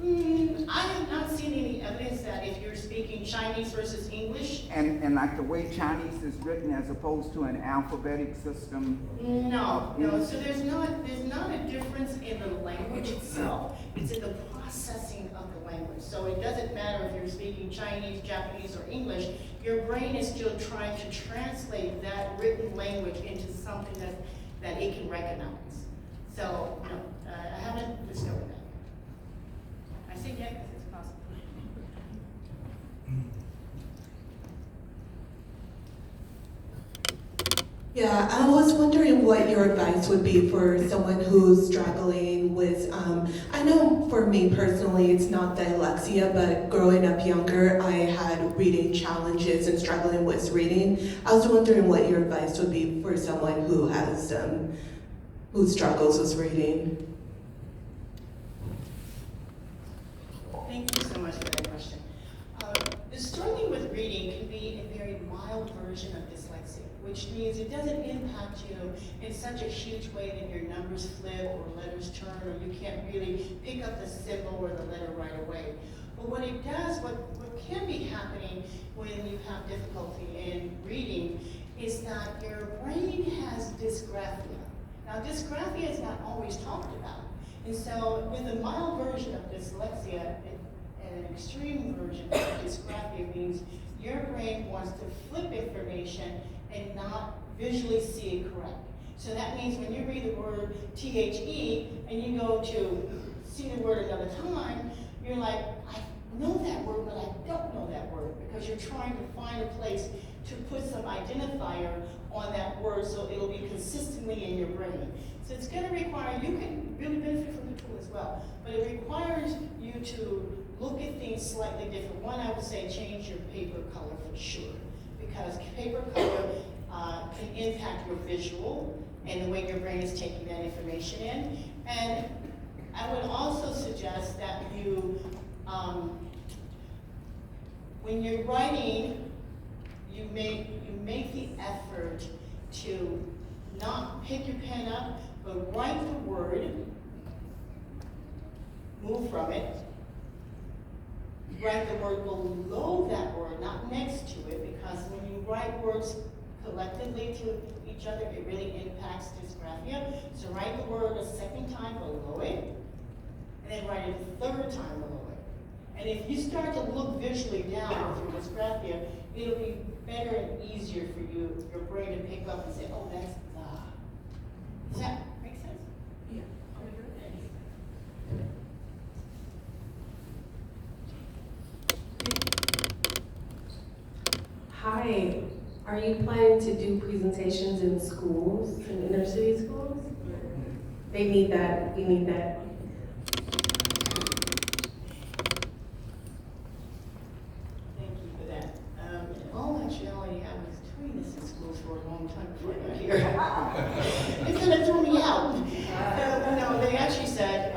I have not seen any evidence that if you're speaking Chinese versus English. And like the way Chinese is written as opposed to an alphabetic system? No. So there's not a difference in the language itself. It's in the processing of the language. So it doesn't matter if you're speaking Chinese, Japanese, or English. Your brain is still trying to translate that written language into something that it can recognize. So no, I haven't discovered that. I say yeah because it's possible. Yeah, I was wondering what your advice would be for someone who's struggling with, I know for me personally it's not dyslexia, but growing up younger I had reading challenges and struggling with reading. I was wondering what your advice would be for someone who has, who struggles with reading. Thank you so much for that question. The struggling with reading can be a very mild version of dyslexia, which means it doesn't impact you in such a huge way that your numbers flip or letters turn or you can't really pick up the symbol or the letter right away. But what it does, what what can be happening when you have difficulty in reading is that your brain has dysgraphia. Now, dysgraphia is not always talked about. And so with a mild version of dyslexia, and an extreme version of dysgraphia means your brain wants to flip information and not visually see it correct. So that means when you read the word THE and you go to see the word another time, you're like, I know that word, but I don't know that word, because you're trying to find a place to put some identifier on that word so it'll be consistently in your brain. So it's going to require, you can really benefit from the tool as well, but it requires you to look at things slightly different. One, I would say change your paper color for sure, because paper color can impact your visual and the way your brain is taking that information in. And I would also suggest that you, when you're writing, you make the effort to not pick your pen up, but write the word, move from it, write the word below that word, not next to it, because when you write words collectively to each other, it really impacts dysgraphia. So write the word a second time below it, and then write it a third time below it. And if you start to look visually down with your dysgraphia, it'll be better and easier for you, your brain to pick up and say, oh, that's the. Does that make sense? Yeah. Hi, are you planning to do presentations in schools, in inner city schools? They need that, we need that. Thank you for that. In all actuality, I was doing this in schools for a long time before I got here. It kind of threw me out. No, they actually said,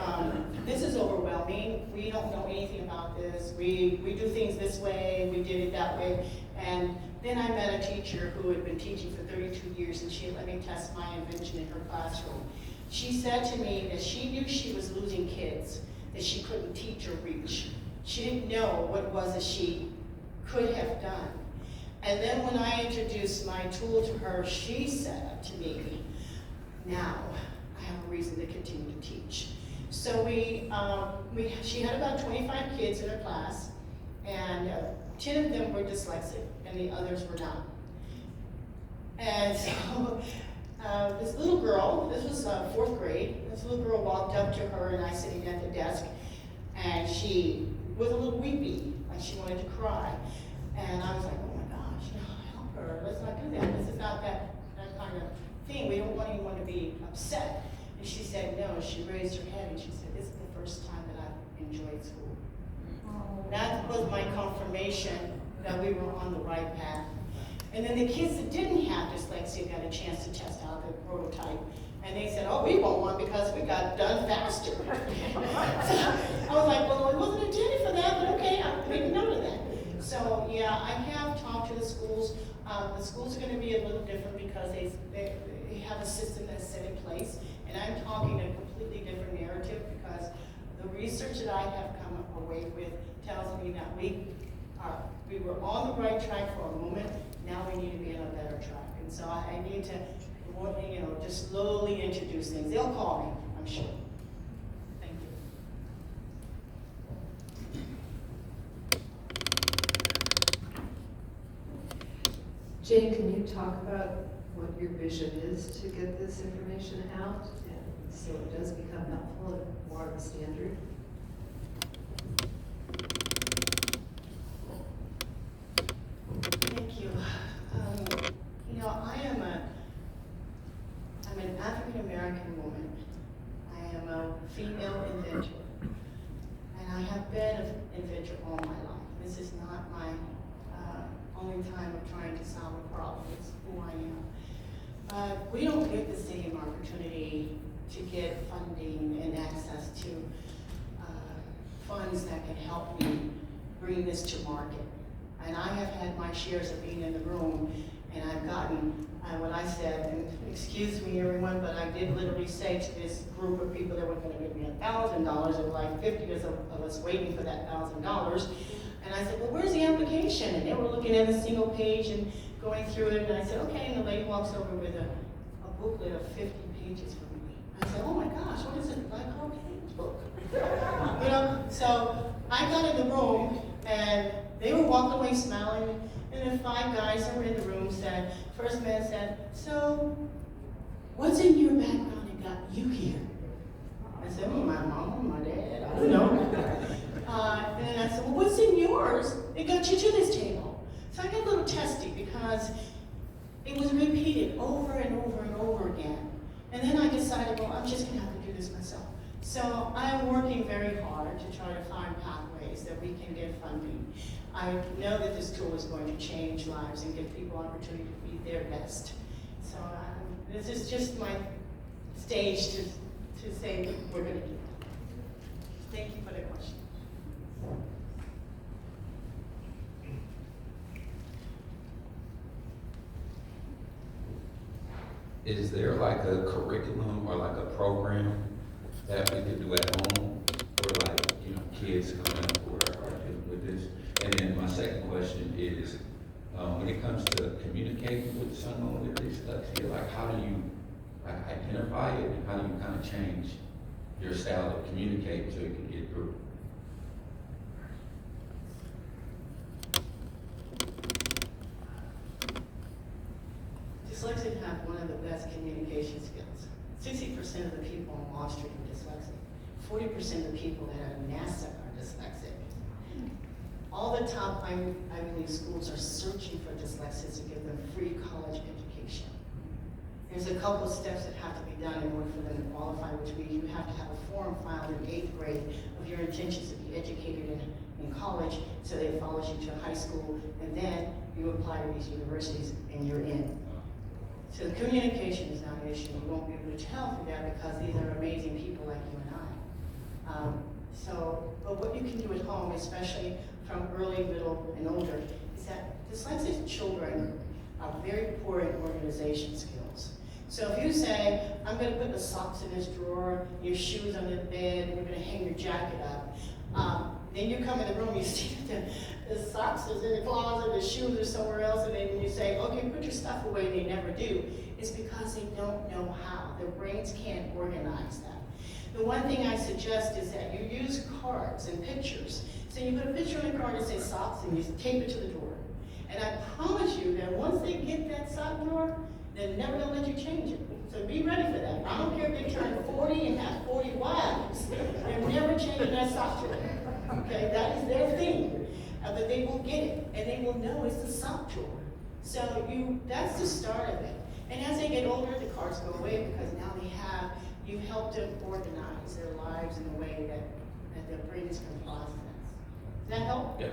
this is overwhelming. We don't know anything about this. We do things this way, we did it that way. And then I met a teacher who had been teaching for 32 years, and she let me test my invention in her classroom. She said to me that she knew she was losing kids that she couldn't teach or reach. She didn't know what it was that she could have done. And then when I introduced my tool to her, she said to me, now I have a reason to continue to teach. So she had about 25 kids in her class, and 10 of them were dyslexic, and the others were not. And so this little girl, this was 4th grade, this little girl walked up to her and I sitting at the desk, and she was a little weepy, like she wanted to cry. And I was like, oh my gosh, help her, let's not do that. This is not that kind of thing. We don't want anyone to be upset. And she said no. She raised her head and she said, this is the first time that I've enjoyed school. That was my confirmation that we were on the right path. And then the kids that didn't have dyslexia got a chance to test out the prototype. And they said, oh, we want one because we got done faster. So I was like, well, it wasn't intended for that, but okay, I'll make a note of that. So yeah, I have talked to the schools. The schools are going to be a little different because they have a system that's set in place. And I'm talking a completely different narrative because the research that I have come away with tells me that we were on the right track for a moment. Now we need to be on a better track. And so I need to, just slowly introduce things. They'll call me, I'm sure. Thank you. Jane, can you talk about what your vision is to get this information out, and so it does become helpful and more of a standard? Thank you. I'm an African-American woman. I am a female inventor. And I have been an inventor all my life. This is not my only time of trying to solve a problem. It's who I am. But we don't get the same opportunity to get funding and access to funds that can help me bring this to market. And I have had my shares of being in the room, and I've gotten what I said, and excuse me everyone, but I did literally say to this group of people that were going to give me $1,000, there were like 50 of us waiting for that $1,000. And And I said, well, where's the application? And they were looking at a single page and going through it, and I said, okay, and the lady walks over with a booklet of 50 pages for me. I said, oh my gosh, what is it, like our page book? You know, so I got in the room, and they were walking away smiling, and then 5 guys that were in the room said, first man said, so, what's in your background that got you here? I said, oh, my mom, my dad, I don't know. And then I said, well, what's in yours that got you to this table? So I got a little testy because it was repeated over and over and over again. And then I decided, well, I'm just gonna have to do this myself. So I'm working very hard to try to find pathways that we can get funding. I know that this tool is going to change lives and give people opportunity to be their best. So this is just my stage to say that we're going to do that. Thank you for the question. Is there like a curriculum or like a program that we could do at home for like, you know, kids coming up or dealing with this? And then my second question is, when it comes to communicating with someone with dyslexia, like how do you like identify it and how do you kind of change your style of communicating so you can get through? Dyslexic have one of the best communication skills. 60% of the people on Wall Street are dyslexic. 40% of the people that are in NASA are dyslexic. All the top Ivy League schools are searching for dyslexics to give them free college education. There's a couple of steps that have to be done in order for them to qualify, which means you have to have a form filed in 8th grade of your intentions to be educated in college, so that it follows you to high school, and then you apply to these universities and you're in. So the communication is not an issue. You won't be able to tell through that because these are amazing people like you and I. But what you can do at home, especially from early, middle, and older, is that dyslexic children are very poor in organization skills. So if you say, I'm going to put the socks in this drawer, your shoes under the bed, and you're going to hang your jacket up, then you come in the room, you see that the socks is in the closet, the shoes are somewhere else, and then you say, okay, put your stuff away, and they never do. It's because they don't know how. Their brains can't organize that. The one thing I suggest is that you use cards and pictures. So you put a picture on the card that says socks, and you tape it to the door. And I promise you that once they get that sock drawer, they're never gonna let you change it. So be ready for that. I don't care if they turn 40 and have 40 wives. They're never changing that sock drawer. Okay, that is their thing. But they will get it, and they will know it's the sock drawer. So that's the start of it. And as they get older, the cards go away because now you've helped them organize their lives in a way that their brains can process. Does that help? Yeah.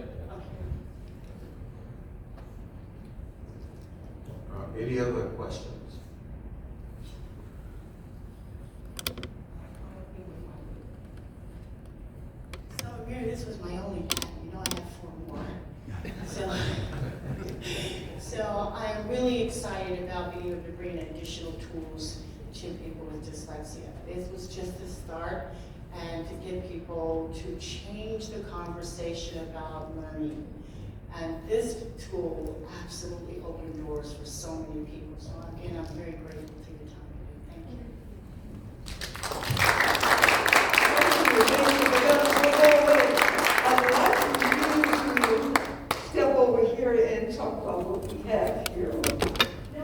Okay. Any other questions? So, Mary, this was my only patent. You know I have 4 more. So I am really excited about being able to bring additional tools to people with dyslexia. This was just the start, and to get people to change the conversation about learning. And this tool will absolutely open doors for so many people. So again, I'm very grateful to your time today. Thank you. Step over here and talk about what we have here.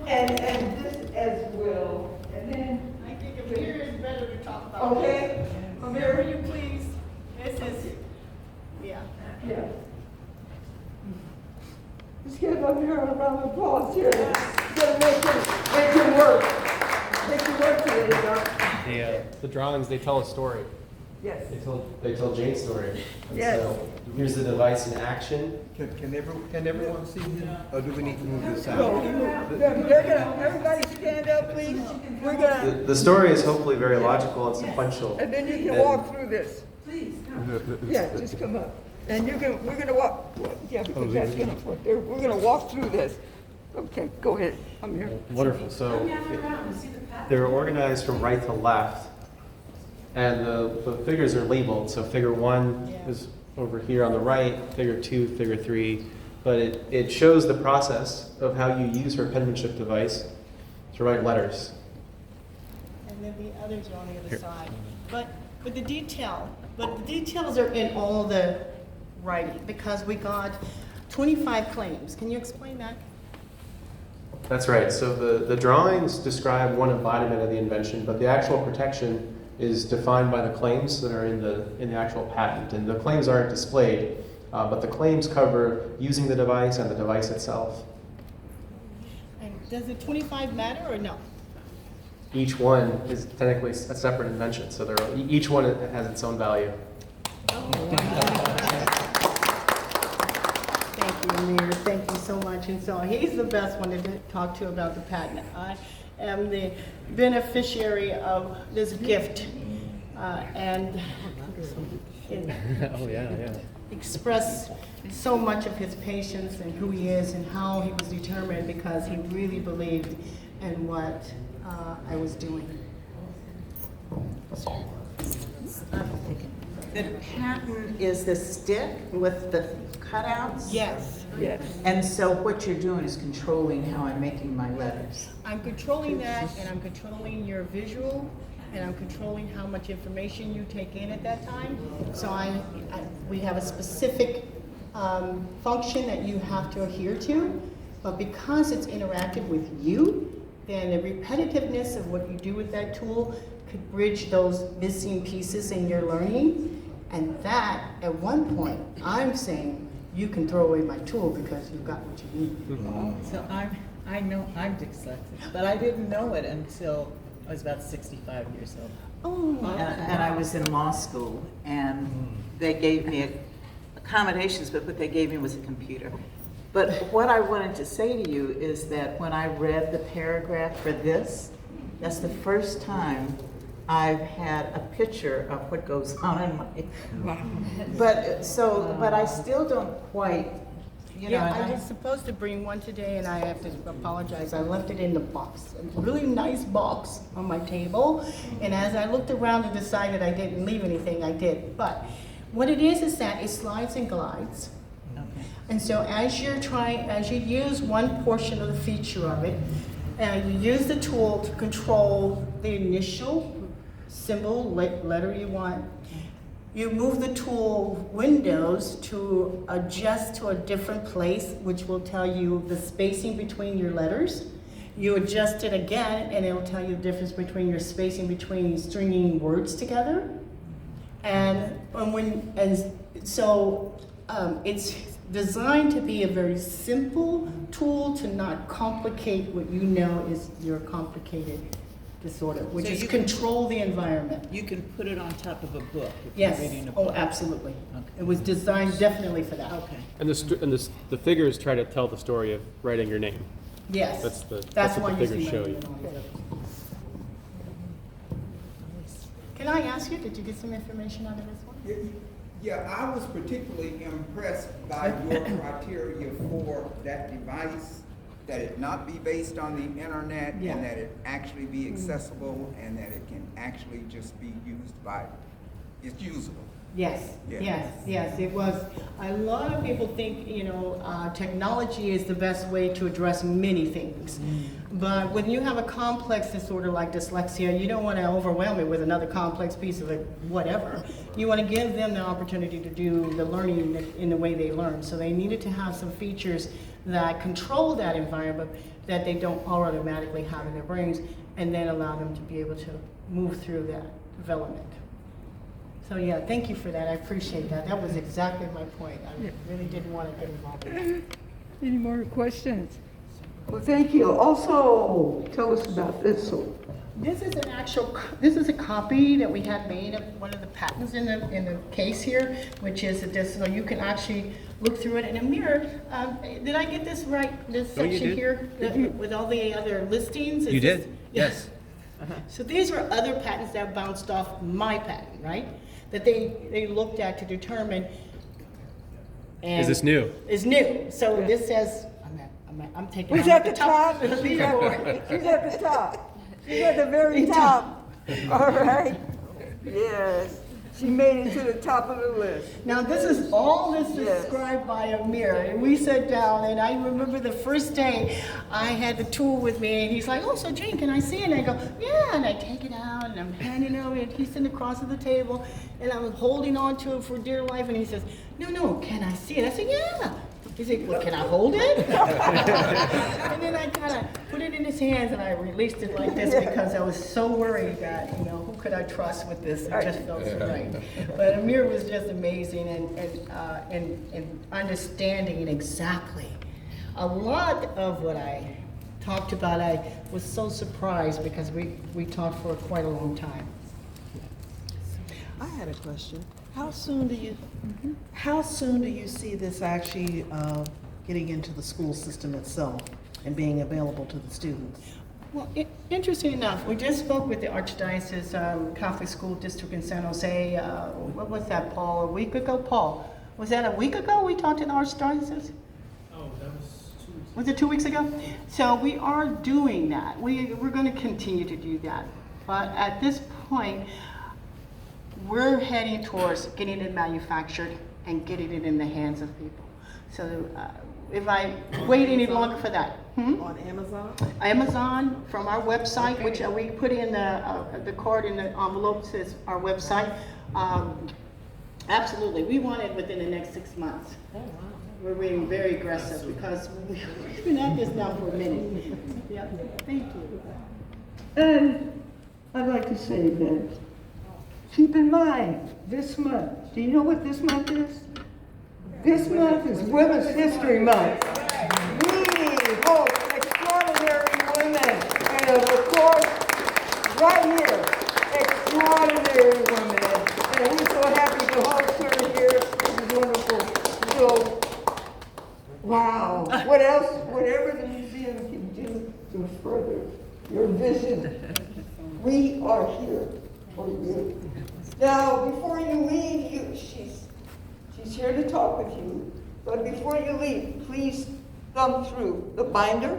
And this as well. And then I think Amir is better to talk about. okay. Amir, will you please? This is, yeah. Yeah. Let's give Amir a round of applause here. Gotta make him work. Make him work today, Doc. The drawings, they tell a story. Yes. They tell Jane's story. And Yes. so here's the device in action. Can everyone see him, or do we need to move this No, out? they're gonna, everybody stand up, please. We're gonna, The story is hopefully very logical and sequential. and then you can walk through this. Please, yeah, just come up. And we're gonna walk, yeah, because that's gonna, we're gonna walk through this. Okay, go ahead, I'm here. Wonderful. So they're organized from right to left, and the figures are labeled. So figure 1 is over here on the right, figure 2, figure 3, but it shows the process of how you use her penmanship device to write letters. And then the others are on the other side. But the details are in all the writing, because we got 25 claims. Can you explain that? That's right. So the drawings describe one embodiment of the invention, but the actual protection is defined by the claims that are in the actual patent. And the claims aren't displayed, but the claims cover using the device and the device itself. And does the 25 matter or no? Each one is technically a separate invention, so each one has its own value. Thank you, Amir. Thank you so much. And so he's the best one to talk to about the patent. I am the beneficiary of this gift, and express so much of his patience and who he is and how he was determined, because he really believed in what I was doing. The pattern is the stick with the cutouts? Yes. Yes. And so what you're doing is controlling how I'm making my letters. I'm controlling that, and I'm controlling your visual, and I'm controlling how much information you take in at that time. So we have a specific function that you have to adhere to, but because it's interactive with you, then the repetitiveness of what you do with that tool could bridge those missing pieces in your learning. And that, at one point, I'm saying, you can throw away my tool because you've got what you need. So I know I'm dyslexic, but I didn't know it until I was about 65 years old. Oh, And I was in law school, and they gave me accommodations, but what they gave me was a computer. But what I wanted to say to you is that when I read the paragraph for this, that's the first time I've had a picture of what goes on in my, but I still don't quite, you know. Yeah, I was supposed to bring one today, and I have to apologize. I left it in the box, a really nice box on my table. And as I looked around and decided I didn't leave anything, I did. But what it is that it slides and glides. Okay. And so as you use one portion of the feature of it, and you use the tool to control the initial symbol, letter you want, you move the tool windows to adjust to a different place, which will tell you the spacing between your letters. You adjust it again, and it'll tell you the difference between your spacing between stringing words together. It's designed to be a very simple tool to not complicate what you know is your complicated disorder, which is control the environment. You can put it on top of a book if Yes. you're reading a book. Oh, absolutely. Okay. It was designed definitely for that. Okay. And the figures try to tell the story of writing your name. Yes. That's why what the you figures see show my you. name on it. Can I ask you, did you get some information out of this one? Yeah, I was particularly impressed by your criteria for that device, that it not be based on the internet, Yeah. and that it actually be accessible, and that it can actually just be used it's usable. Yes, Yeah. yes, it was. A lot of people think, technology is the best way to address many things. But when you have a complex disorder like dyslexia, you don't want to overwhelm it with another complex piece of it, whatever. You want to give them the opportunity to do the learning in the way they learn. So they needed to have some features that control that environment that they don't automatically have in their brains, and then allow them to be able to move through that development. So yeah, thank you for that. I appreciate that. That was exactly my point. I really didn't want to get involved in that. Any more questions? Well, thank you. Also, tell us about this. This is a copy that we had made of one of the patents in the case here, which is this, so you can actually look through it. And Amir, did I get this right? This section here with all the other listings? You did, yes. So these were other patents that bounced off my patent, right? That they looked at to determine. And Is this new? It's new. So this says, I'm taking. Who's at the top? She's at the top. She's at the very top. All right. Yes. She made it to the top of the list. Now all this is Yes. described by Amir, and we sat down, and I remember the first day I had the tool with me, and he's like, "Oh, so Jane, can I see it?" And I go, "Yeah," and I take it out, and I'm handing it over, and he's sitting across the table, and I was holding on to it for dear life, and he says, "No, can I see it?" I said, "Yeah." He said, "Well, can I hold it?" And then I kind of put it in his hands, and I released it like this because I was so worried that, who could I trust with this? It just felt so right. But Amir was just amazing and understanding exactly. A lot of what I talked about, I was so surprised because we talked for quite a long time. I had a question. How soon do you see this actually getting into the school system itself and being available to the students? Well, interesting enough, we just spoke with the Archdiocese Catholic School District in San Jose. What was that, Paul? A week ago, Paul? Was that a week ago we talked to the Archdiocese? Oh, that was 2 weeks. Was it 2 weeks ago? So we are doing that. We're going to continue to do that. But at this point, we're heading towards getting it manufactured and getting it in the hands of people. So if I wait any longer for that. On Amazon? Amazon, from our website, which we put in the card in the envelope says our website. Absolutely, we want it within the next 6 months. Oh, wow. We're being very aggressive because we've been at this now for a minute. Yeah, thank you. And I'd like to say that, keep in mind, this month, do you know what this month is? This month is Women's History Month. We hope extraordinary women, and of course, right here, extraordinary women. And we're so happy to host her here. This is wonderful. So, wow. What else, whatever the museum can do to further your vision, we are here for you. Now, before you leave, she's here to talk with you, but before you leave, please thumb through the binder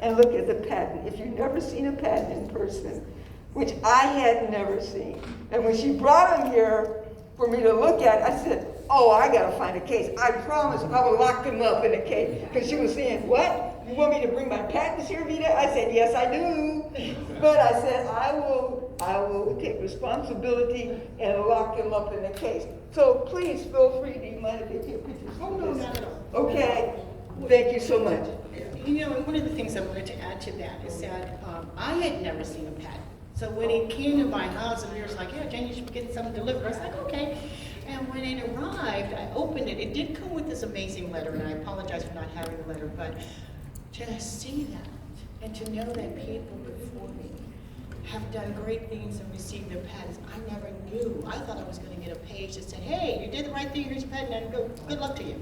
and look at the patent. If you've never seen a patent in person, which I had never seen, and when she brought them here for me to look at, I said, oh, I gotta find a case. I promise I will lock them up in a case. Because she was saying, what? You want me to bring my patents here, Vita? I said, yes, I do. But I said, I will take responsibility and lock them up in a case. So please feel free. Do you mind if I take pictures? Oh, no, not at all. Okay. Thank you so much. One of the things I wanted to add to that is that I had never seen a patent. So when it came to my house, and was like, yeah, Jane, you should get something delivered. I was like, okay. And when it arrived, I opened it. It did come with this amazing letter, and I apologize for not having the letter, but to see that and to know that people before me have done great things and received their patents, I never knew. I thought I was going to get a page that said, hey, you did the right thing, here's your patent, and good luck to you.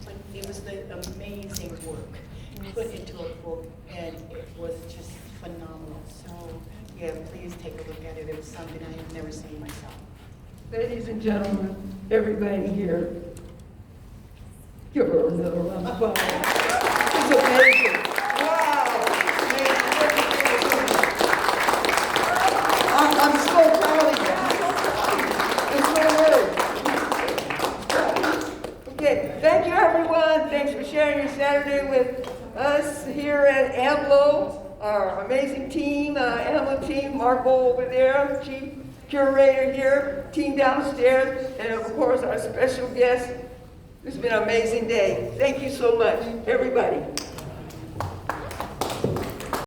But it was the amazing work put into a book, and it was just phenomenal. So, yeah, please take a look at it. It was something I had never seen myself. Ladies and gentlemen, everybody here, give her another round of applause. It's amazing. Wow. I'm so proud of you. It's so good. Okay, thank you everyone. Thanks for sharing your Saturday with us here at AMLO, our amazing team, AMLO team, Marco over there, Chief Curator here, team downstairs, and of course our special guest. It's been an amazing day. Thank you so much, everybody.